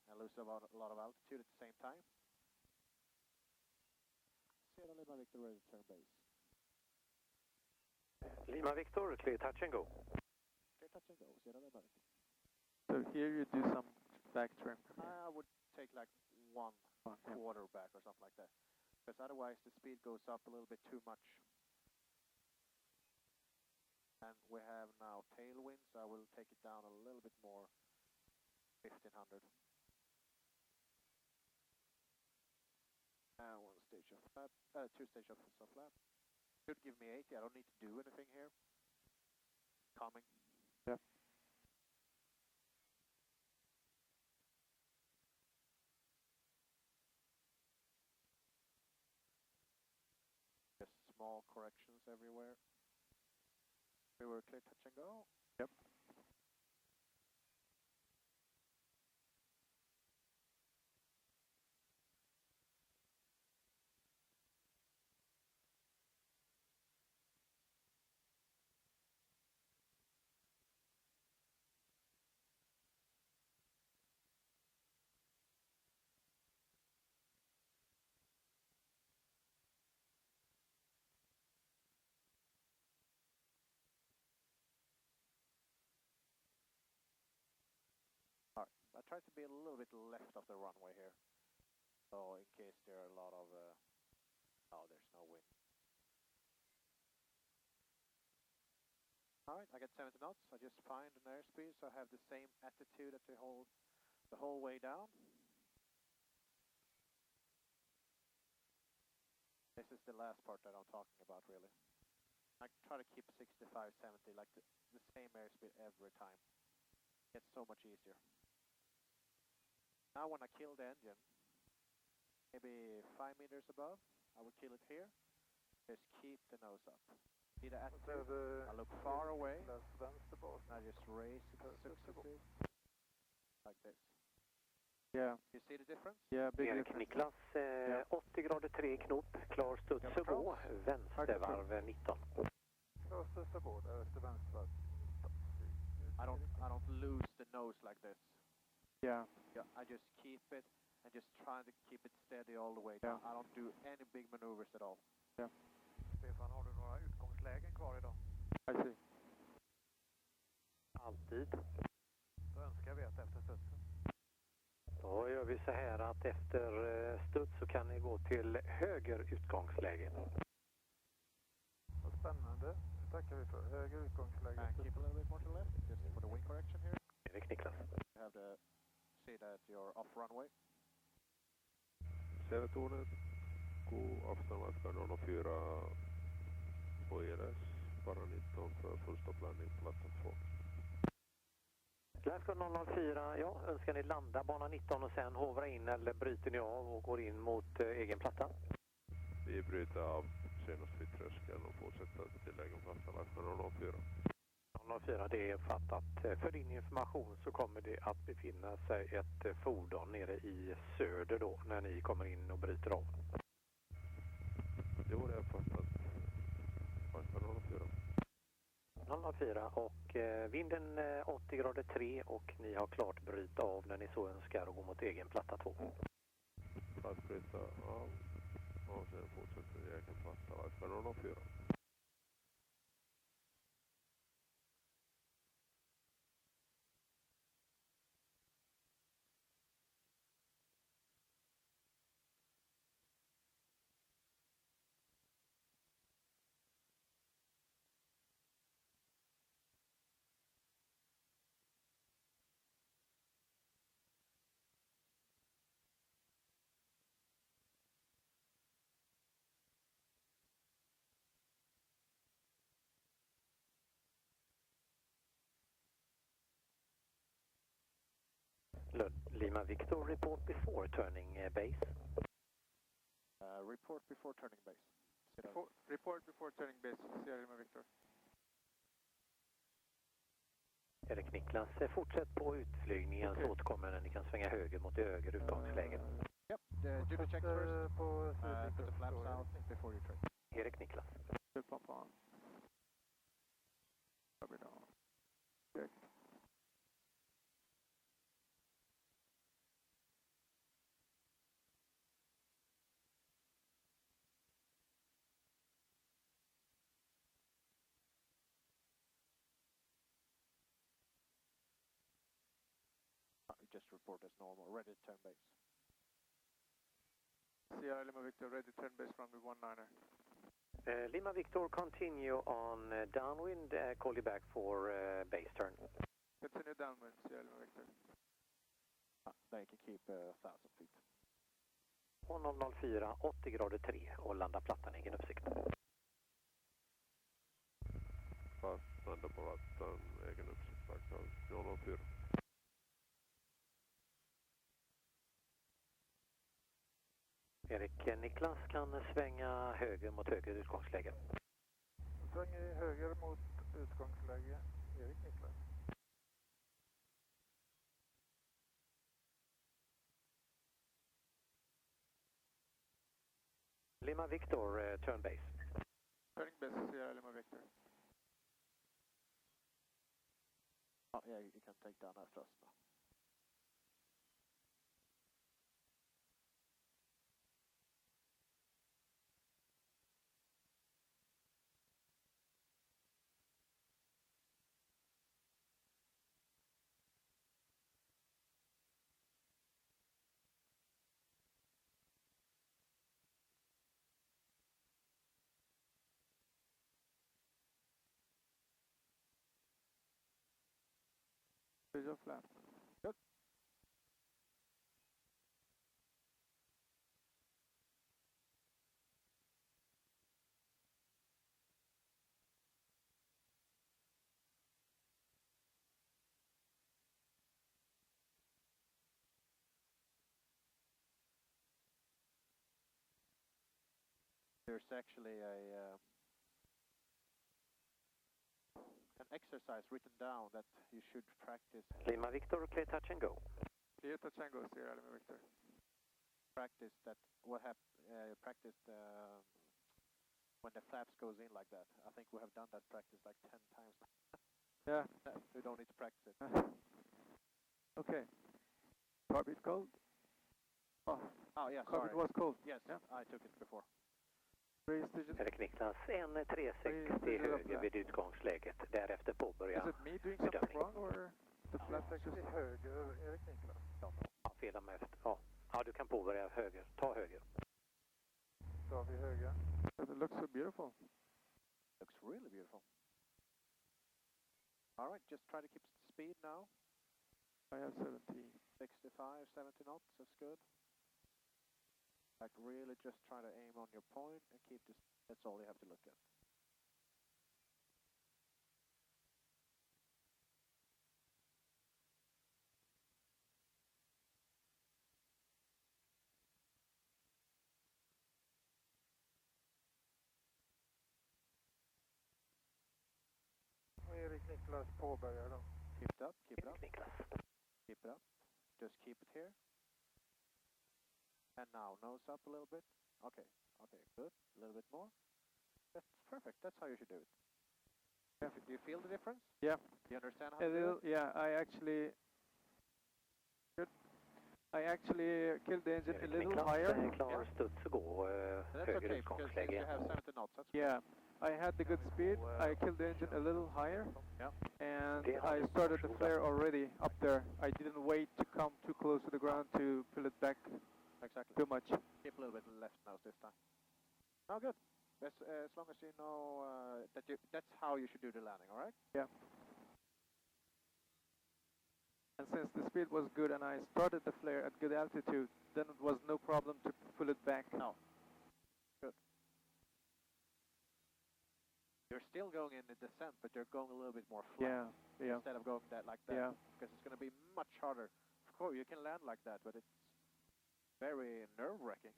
S3: and lose a lot of altitude at the same time. Sierra Lima Victor ready to turn base.
S6: Lima Victor, clear touch and go.
S3: Clear touch and go, Sierra Lima Victor.
S1: So here you do some back trim.
S3: I would take like one quarter back or something like that. Because otherwise the speed goes up a little bit too much. And we have now tailwind, so I will take it down a little bit more, 1500. And one stage of flap, two stage of soft flap. Should give me 80, I don't need to do anything here. Coming.
S1: Yep.
S3: Just small corrections everywhere. We were clear, touch and go.
S1: Yep.
S3: Alright, I try to be a little bit left of the runway here. So in case there are a lot of, oh, there's no wind. Alright, I get 70 knots. I just find an airspeed, so I have the same attitude at the whole way down. This is the last part that I'm talking about, really. I try to keep 65, 70, like the same airspeed every time. It's so much easier. Now when I kill the engine, maybe 5 meters above, I will kill it here. Just keep the nose up. See the attitude? I look far away, and I just raise it successively, like this.
S1: Yeah.
S3: You see the difference?
S1: Yeah, big
S6: Erik
S1: difference.
S6: Niklas, 80 grader 3 knop, klar studs och gå, vänstervarv 19.
S5: Klar studs och gå, efter vänstervarv.
S3: I don't lose the nose like this.
S1: Yeah.
S3: Yeah, I just keep it and just try to keep it steady all the way down. I don't do any big maneuvers at all.
S1: Yeah.
S5: Stefan, har du några utgångslägen kvar idag?
S1: I see.
S6: Alltid.
S5: Då önskar vi att efter studsen.
S6: Då gör vi så här att efter studs så kan ni gå till höger utgångsläge.
S5: Vad spännande. Det tackar vi för. Höger utgångsläge.
S3: And keep a little bit more to the left, just for the wing correction here.
S6: Erik Niklas.
S3: You have to see that you're off runway.
S4: Säve-tornet, god afton, Squadron 04 på ERS, bara 19 för fullstopplandning på platta 2.
S6: Länsgård 004, ja, önskar ni landa bana 19 och sen hovra in eller bryter ni av och går in mot egen platta?
S4: Vi bryter av senast vid tröskeln och fortsätter till egen platta, Länsgård 04.
S6: 04, det är uppfattat. För din information så kommer det att befinna sig ett fordon nere i söder då när ni kommer in och bryter av.
S4: Jo, det är uppfattat. Länsgård 04.
S6: 004 och vinden 80 grader 3 och ni har klart bryta av när ni så önskar och gå mot egen platta 2.
S4: Klart bryta av och sen fortsätter till egen platta, Länsgård 04.
S6: Lima Victor, report before turning base.
S3: Report before turning base.
S1: Report before turning base, Sierra Lima Victor.
S6: Erik Niklas, fortsätt på utflygningen så återkommer när ni kan svänga höger mot höger utgångsläge.
S3: Yep, do the check first.
S5: På
S3: Put the flaps out before you trade.
S6: Erik Niklas.
S1: Full pump on. Rubber down. Check.
S3: report as normal, ready to turn base.
S1: Sierra Lima Victor, ready turn base from the 19er.
S6: Lima Victor, continue on downwind, call you back for base turn.
S1: Continue downwind, Sierra Lima Victor.
S3: Then you can keep 1,000 feet.
S6: 1004, 80 grader 3 och landa plattan, ingen uppsikt.
S4: Fastnade på vatten, egen uppsiktfaktor, 004.
S6: Erik Niklas kan svänga höger mot höger utgångsläge.
S5: Svänger höger mot utgångsläge, Erik Niklas.
S6: Lima Victor, turn base.
S1: Turning base, Sierra Lima Victor.
S3: Oh, yeah, you can take down that first now.
S1: Bridge of flap. Good.
S3: There's actually an exercise written down that you should practice.
S6: Lima Victor, clear touch and go.
S1: Clear touch and go, Sierra Lima Victor.
S3: Practice that. What practiced when the flaps goes in like that. I think we have done that practice like 10 times.
S1: Yeah.
S3: We don't need to practice it.
S1: Okay. Carbide cold? Oh,
S3: yeah,
S1: carbide
S3: sorry.
S1: was cold.
S3: Yes,
S1: Yeah.
S3: I took it before.
S1: Raise digit.
S6: Erik Niklas, en 360 höger vid utgångsläget. Därefter påbörja
S1: Is it me doing something
S6: bedömning.
S1: wrong or the flap
S5: Taxi
S1: just...
S5: höger, Erik Niklas.
S6: Ja, fela med efter. Ja, du kan påbörja höger. Ta höger.
S5: Så har vi höger.
S1: It looks so beautiful.
S3: Looks really beautiful. All right, just try to keep speed now.
S1: I have 70.
S3: 65, 70 knots, that's good. Like really just try to aim on your point and keep this, that's all you have to look at.
S5: Och Erik Niklas påbörjar då.
S3: Keep it up, keep it up,
S6: Erik Niklas.
S3: keep it up. Just keep it here. And now, nose up a little bit. Okay, okay, good. A little bit more. That's perfect, that's how you should do it.
S1: Yeah.
S3: Do you feel the difference?
S1: Yeah.
S3: Do you understand how
S1: A
S3: to do
S1: little,
S3: it?
S1: yeah, I actually... Good. I actually killed the engine a
S6: Erik
S1: little
S6: Niklas,
S1: higher.
S6: klar studs och gå
S3: That's
S6: höger
S3: okay, because if
S6: utgångsläge.
S3: you have 70 knots, that's
S1: Yeah, I had the good speed. I killed the engine a little higher.
S3: Yeah.
S1: And I started the flare already up there. I didn't wait to come too close to the ground to pull it back
S3: exactly.
S1: too much.
S3: Keep a little bit left nose this time. Oh, good. As long as you know that's how you should do the landing, all right?
S1: Yeah. And since the speed was good and I started the flare at good altitude, then it was no problem to pull it back.
S3: No. Good. You're still going in the descent, but you're going a little bit more flat.
S1: Yeah, yeah.
S3: Instead of going like that.
S1: Yeah.
S3: Because it's going to be much harder. Of course, you can land like that, but it's very nerve-wracking.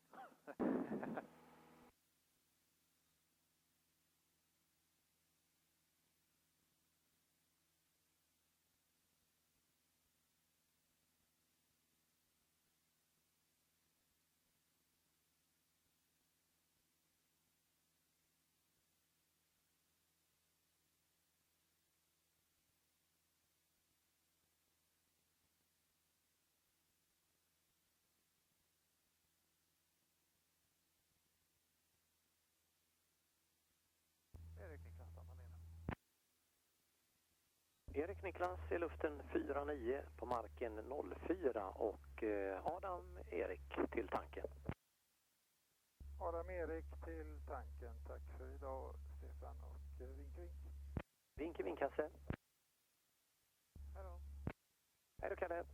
S6: Erik Niklas i luften 49 på marken 04 och Adam Erik till tanken.
S5: Adam Erik till tanken. Tack för idag Stefan och vink vink.
S6: Vinke vinkasse.
S5: Hej då.
S6: Hej då Kalle.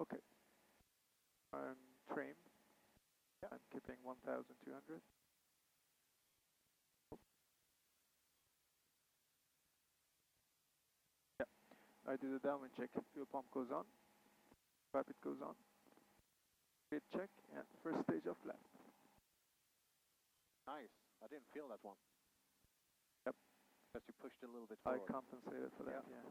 S1: Okay. I'm trained. I'm keeping 1,200. Yeah. I do the downwind check. Fuel pump goes on. Rapid goes on. Speed check and first stage of left.
S3: Nice. I didn't feel that one.
S1: Yep.
S3: Because you pushed a little bit
S1: I
S3: forward.
S1: compensated for that, yeah.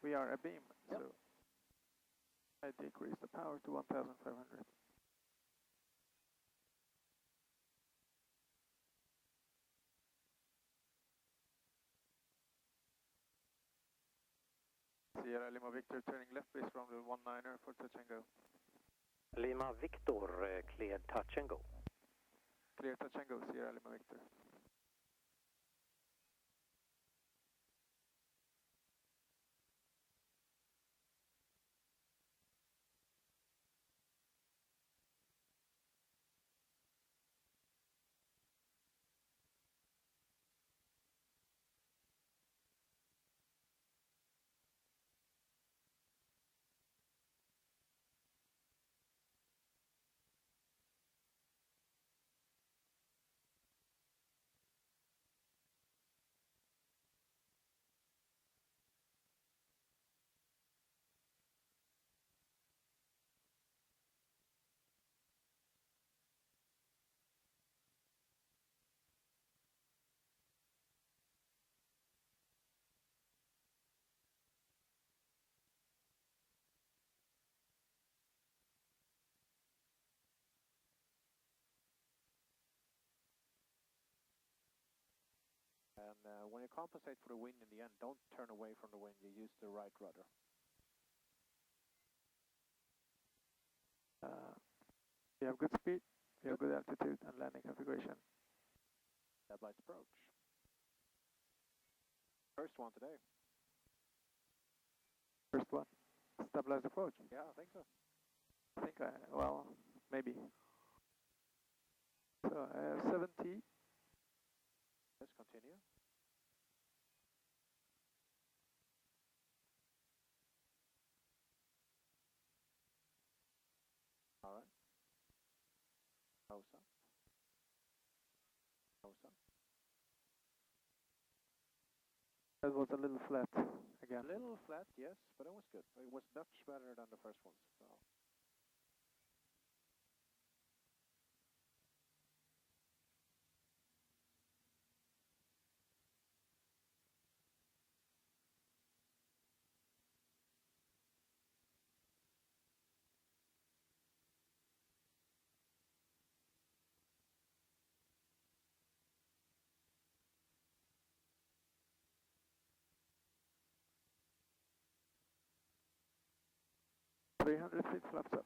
S1: We are abeam,
S3: Yep.
S1: so I decrease the power to 1,500. Sierra Lima Victor turning left base from the 19er for touch and go.
S6: Lima Victor, cleared touch and go.
S1: Clear touch and go, Sierra Lima Victor.
S3: And when you compensate for the wind in the end, don't turn away from the wind. You use the right rudder.
S1: We have good speed, we have good altitude and landing configuration.
S3: Stabilized approach. First one today.
S1: First one, stabilized approach.
S3: Yeah, I think so.
S1: I think well, maybe. So 70.
S3: Let's continue. All right. Nose up. Nose up.
S1: That was a little flat again.
S3: A little flat, yes, but it was good. It was much better than the first ones. So.
S1: Feet 300 feet flaps up.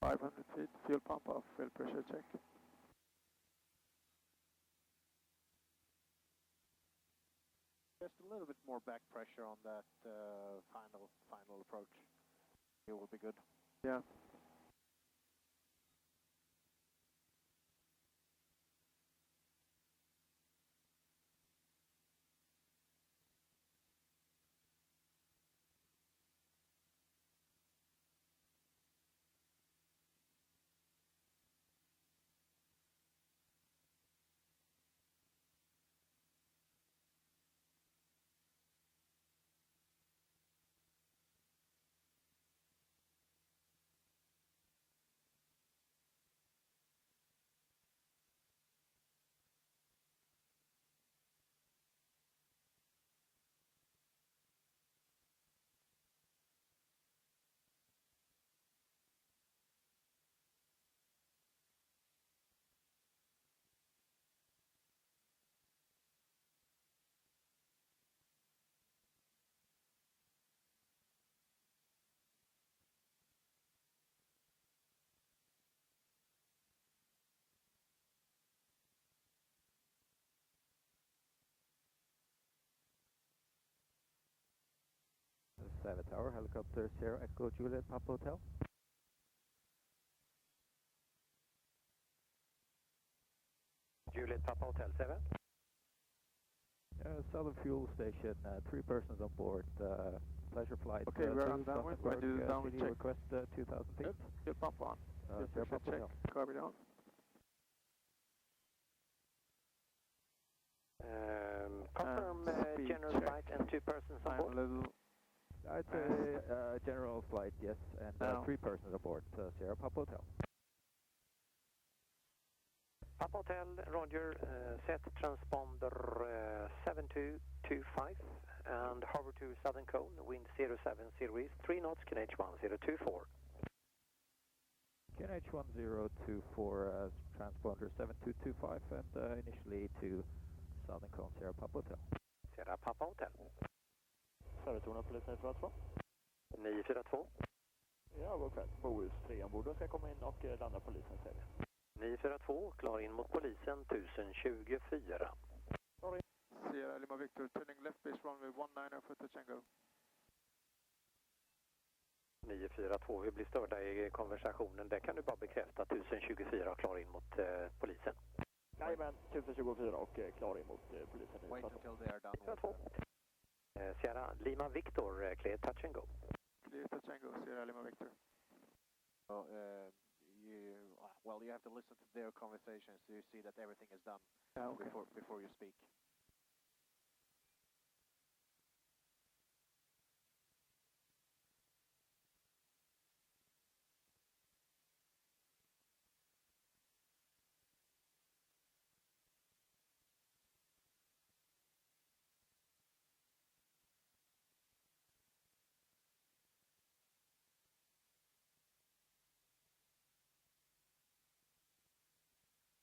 S1: $500, fuel pump off, fuel pressure check.
S3: Just a little bit more back pressure on that final approach. It will be good.
S1: Yeah.
S7: Säve Tower, helicopter 0 Echo Juliet Papa Hotel.
S6: Juliet Papa Hotel 7.
S7: Southern Fuel Station, 3 persons on board, pleasure flight.
S1: Okay, we're on downwind, we're doing downwind check.
S7: Request 2,000 feet.
S1: Good pump on.
S7: Sierra Papa
S1: check,
S7: Hotel.
S1: copy down.
S6: Confirm general
S1: check.
S6: flight and 2 persons on board.
S1: I'm a little...
S7: I'd say general flight, yes, and 3 persons aboard, Sierra Papa Hotel.
S6: Papa Hotel, Roger, set transponder 7225 and hover to southern cone, wind 07 series, 3 knots, QNH 1024.
S7: QNH 1024, transponder 7225 and initially to southern cone, Sierra Papa Hotel.
S6: Sierra Papa Hotel.
S8: Företorna polis 942.
S6: 942.
S8: Ja, god kväll. Bohus 3 ombord och ska komma in och landa polisen, säger vi.
S6: 942, klar in mot polisen 1024.
S1: Sorry. Sierra Lima Victor, turning left base runway 19 for touch and go.
S6: 942, vi blir störda i konversationen. Det kan du bara bekräfta, 1024 och klar in mot polisen.
S8: Jajamän, 1024 och klar in mot polisen.
S3: Wait until they are done.
S6: 942. Sierra Lima Victor, clear touch and go.
S1: Clear touch and go, Sierra Lima Victor.
S3: So, you have to listen to their conversations so you see that everything is done before you speak.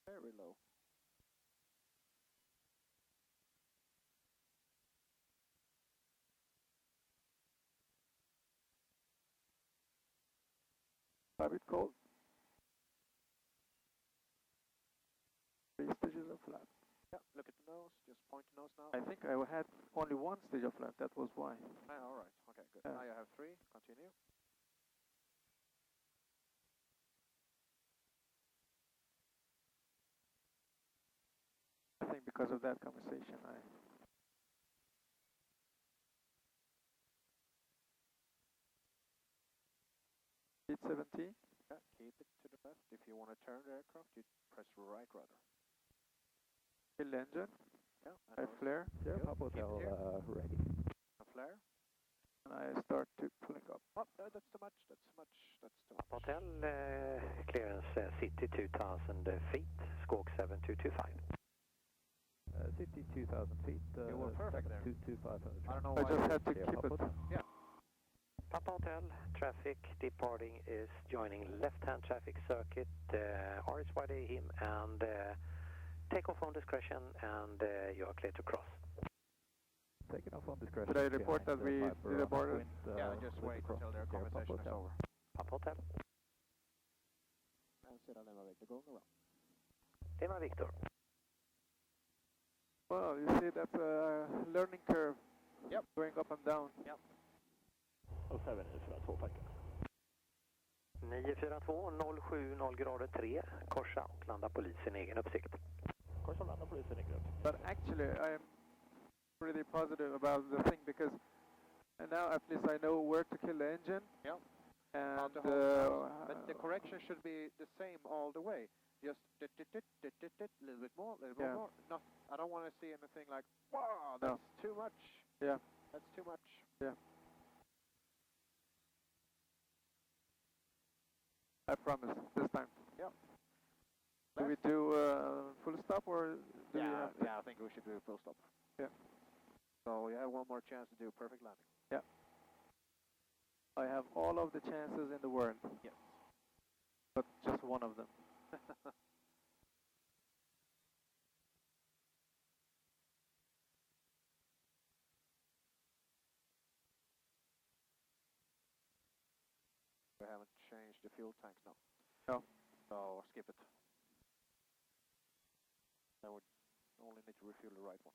S3: Very low.
S1: Private call. 3 stages of flap.
S3: Yeah, look at the nose. Just point the nose now.
S1: I think I had only 1 stage of flap, that was why.
S3: All right. Okay, good.
S1: Yeah.
S3: Now you have 3. Continue.
S1: I think because of that conversation, I... Speed 70.
S3: Yeah, keep it to the left. If you want to turn the aircraft, you press right rudder.
S1: Kill engine.
S3: Yeah,
S1: I flare.
S7: Sierra
S3: Good.
S7: Papa
S3: Keep it
S7: Hotel,
S3: here.
S7: ready.
S3: A flare.
S1: And I start to pulling up.
S3: Oh, that's too much. That's too much. That's too much.
S6: Hotel, clearance City 2000 feet, squawk 7225.
S7: City 2,000 feet.
S3: You were perfect there.
S7: 225.
S3: I don't know
S1: I
S3: why.
S1: just had to
S7: Sierra
S1: keep
S7: Papa
S1: it.
S7: Hotel.
S3: Yeah.
S6: Papa Hotel, traffic departing is joining left-hand traffic circuit, RSYD him and take off on discretion and you are clear to cross.
S7: Taking off on discretion.
S1: Did I report that we did a border?
S3: Yeah, just wait until their conversation is over.
S6: Papa Hotel.
S3: And Sierra Lima Victor going around.
S6: Lima Victor.
S1: Well, you see, that's a learning curve.
S3: Yep.
S1: Going up and down.
S3: Yep.
S8: Och Säve 942, tackar.
S6: 942, 070 grader 3, korsa och landa polisen egen uppsikt.
S8: Korsa och landa polisen i grupp.
S1: But actually, I am pretty positive about the thing because now at least I know where to kill the engine.
S3: Yeah.
S1: And
S3: but the correction should be the same all the way. Just a little bit more, more. Not, I don't want to see anything like, wow, that's too much.
S1: Yeah.
S3: That's too much.
S1: Yeah. I promise this time.
S3: Yeah.
S1: Do we do full stop or do we have to?
S3: Yeah, I think we should do a full stop.
S1: Yeah.
S3: So we have one more chance to do a perfect landing.
S1: Yeah. I have all of the chances in the world.
S3: Yes.
S1: But just one of them.
S3: We haven't changed the fuel tanks now.
S1: No.
S3: So skip it. Then we only need to refuel the right one.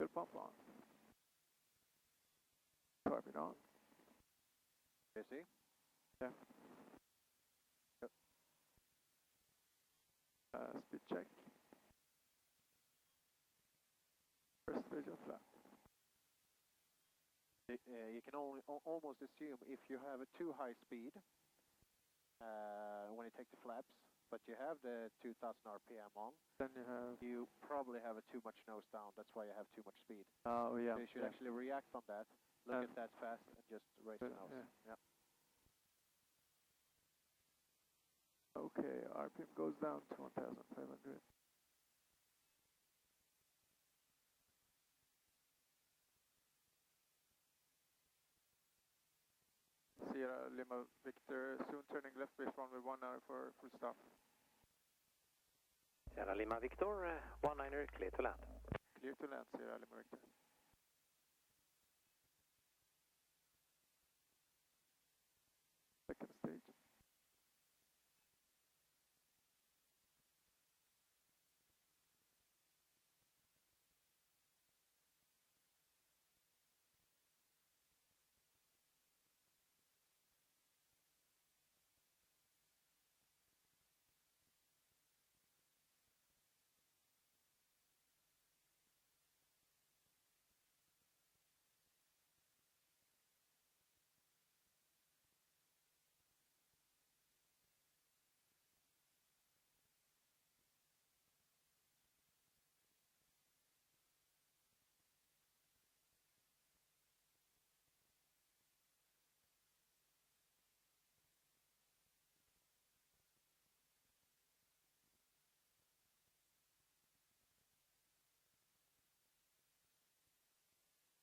S1: Fuel pump on. Carpet on.
S3: Busy?
S1: Yeah.
S3: Yep.
S1: Speed check. First stage of flap.
S3: You can only almost assume if you have a too high speed when you take the flaps, but you have the 2000 RPM on,
S1: Then
S3: you probably have a too much nose down. That's why you have too much speed.
S1: Oh yeah.
S3: So you should actually react on that, look at that fast, and just raise the nose.
S1: Yeah.
S3: Yeah.
S1: Okay, RPM goes down to 1,500. Sierra Lima Victor, soon turning left base runway 19 for full stop.
S6: Sierra Lima Victor, 19er, clear to land.
S1: Clear to land, Sierra Lima Victor. Second stage.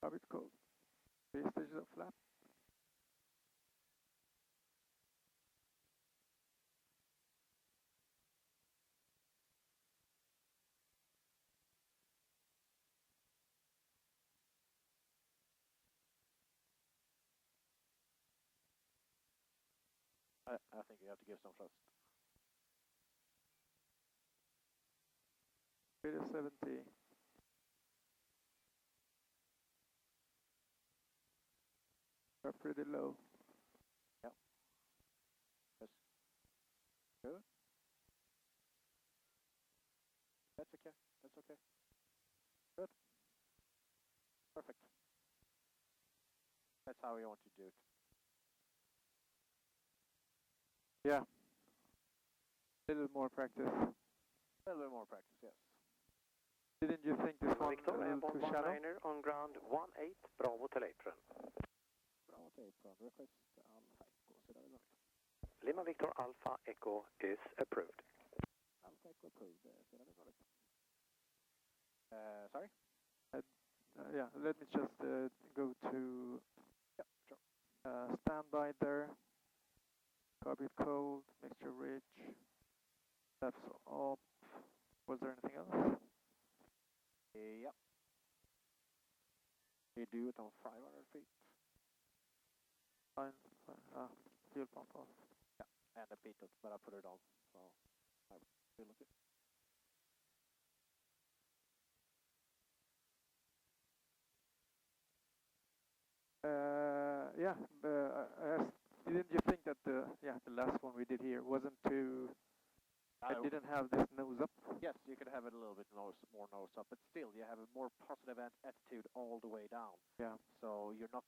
S1: Orbit code. 3 stages of flap.
S3: I think you have to give some thrust.
S1: Speed is 70. We're pretty low.
S3: Yep. Yes. Good. That's okay. That's okay. Good. Perfect. That's how you want to do it.
S1: Yeah. A little more practice.
S3: A little bit more practice, yes.
S1: Didn't you think this one
S6: Victor,
S1: a little
S6: airborne
S1: too shallow?
S6: 19er on ground 18, Bravo to apron.
S3: Bravo to apron, request Alpha Echo, så där är det.
S6: Lima Victor Alpha Echo is approved.
S3: Alpha Echo approved, så där är det. Sorry?
S1: Yeah, let me just go to
S3: Yeah, sure.
S1: standby there. Carbide cold, mixture rich. That's up. Was there anything else?
S3: Yep. You do it on 500 feet.
S1: Fine. Fuel pump off.
S3: Yeah, and a pitot, but I put it on, so I feel it.
S1: Yeah, didn't you think that the last one we did here wasn't too... It didn't have this nose up?
S3: Yes, you could have it a little bit more nose up, but still you have a more positive attitude all the way down.
S1: Yeah.
S3: So you're not,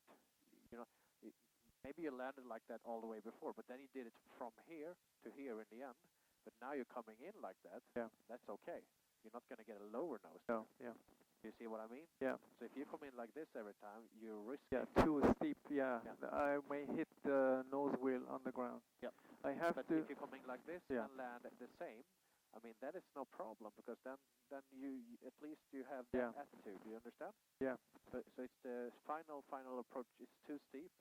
S3: maybe you landed like that all the way before, but then you did it from here to here in the end. But now you're coming in like that.
S1: Yeah.
S3: That's okay. You're not going to get a lower nose.
S1: No. Yeah.
S3: You see what I mean?
S1: Yeah.
S3: So if you come in like this every time, you risk.
S1: Yeah, too steep. Yeah. I may hit the nose wheel on the ground.
S3: Yep.
S1: I have
S3: but
S1: to.
S3: if you're coming like this
S1: Yeah.
S3: and land the same, I mean that is no problem because then you at least you have that attitude. Do you understand?
S1: Yeah.
S3: So it's the final approach is too steep,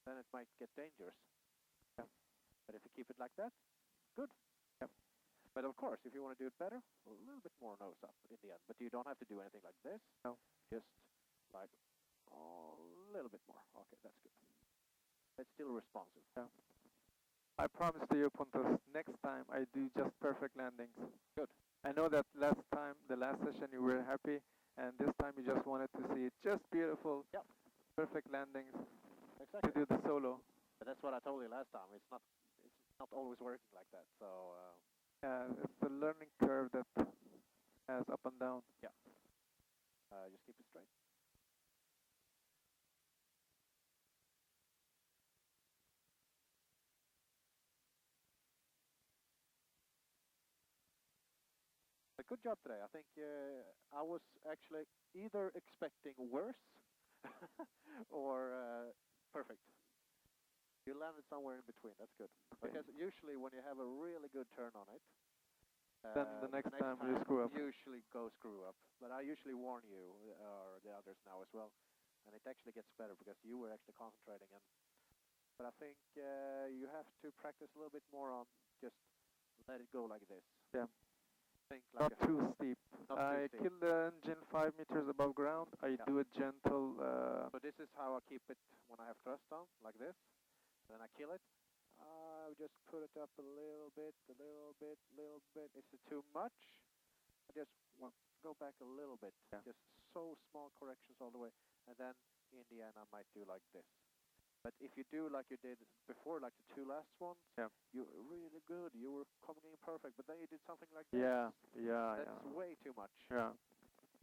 S3: then it might get dangerous.
S1: Yeah.
S3: But if you keep it like that, good.
S1: Yeah.
S3: But of course, if you want to do it better, a little bit more nose up in the end. But you don't have to do anything like this.
S1: No.
S3: Just like a little bit more. Okay, that's good. It's still responsive.
S1: Yeah. I promise to you, Pontus, next time I do just perfect landings.
S3: Good.
S1: I know that last time, the last session, you were happy. And this time you just wanted to see just beautiful,
S3: Yep.
S1: perfect landings
S3: Exactly.
S1: to do the solo.
S3: But that's what I told you last time. It's not always working like that. So
S1: It's the learning curve that has up and down.
S3: yeah, just keep it straight. But good job today. I think I was actually either expecting worse or perfect. You landed somewhere in between. That's good.
S1: Okay.
S3: Because usually when you have a really good turn on it,
S1: Then the next time you screw up.
S3: usually go screw up. But I usually warn you, or the others now as well. And it actually gets better because you were actually concentrating. But I think you have to practice a little bit more on just let it go like this.
S1: Yeah.
S3: Think like
S1: Not too steep.
S3: Not
S1: I
S3: too steep.
S1: kill the engine 5 meters above ground. I do a gentle...
S3: So this is how I keep it when I have thrust on, like this. Then I kill it. I just put it up a little bit. Is it too much? I just go back a little bit.
S1: Yeah.
S3: Just so small corrections all the way. And then in the end I might do like this. But if you do like you did before, like the two last ones, you were really good. You were coming in perfect. But then you did something like this. That's way too much.
S1: Yeah.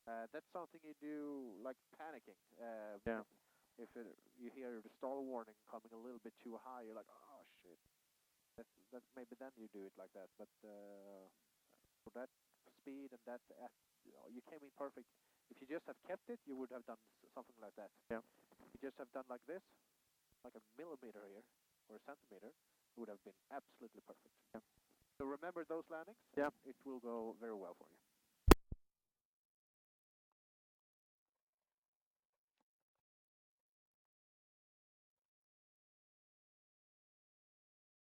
S3: That's something you do like panicking.
S1: Yeah.
S3: If you hear the stall warning coming a little bit too high, you're like, oh shit. That maybe then you do it like that. But for that speed and that, you came in perfect. If you just have kept it, you would have done something like that.
S1: Yeah.
S3: If you just have done like this, like a millimeter here or a centimeter, it would have been absolutely perfect.
S1: Yeah.
S3: So remember those landings.
S1: Yeah.
S3: It will go very well for you.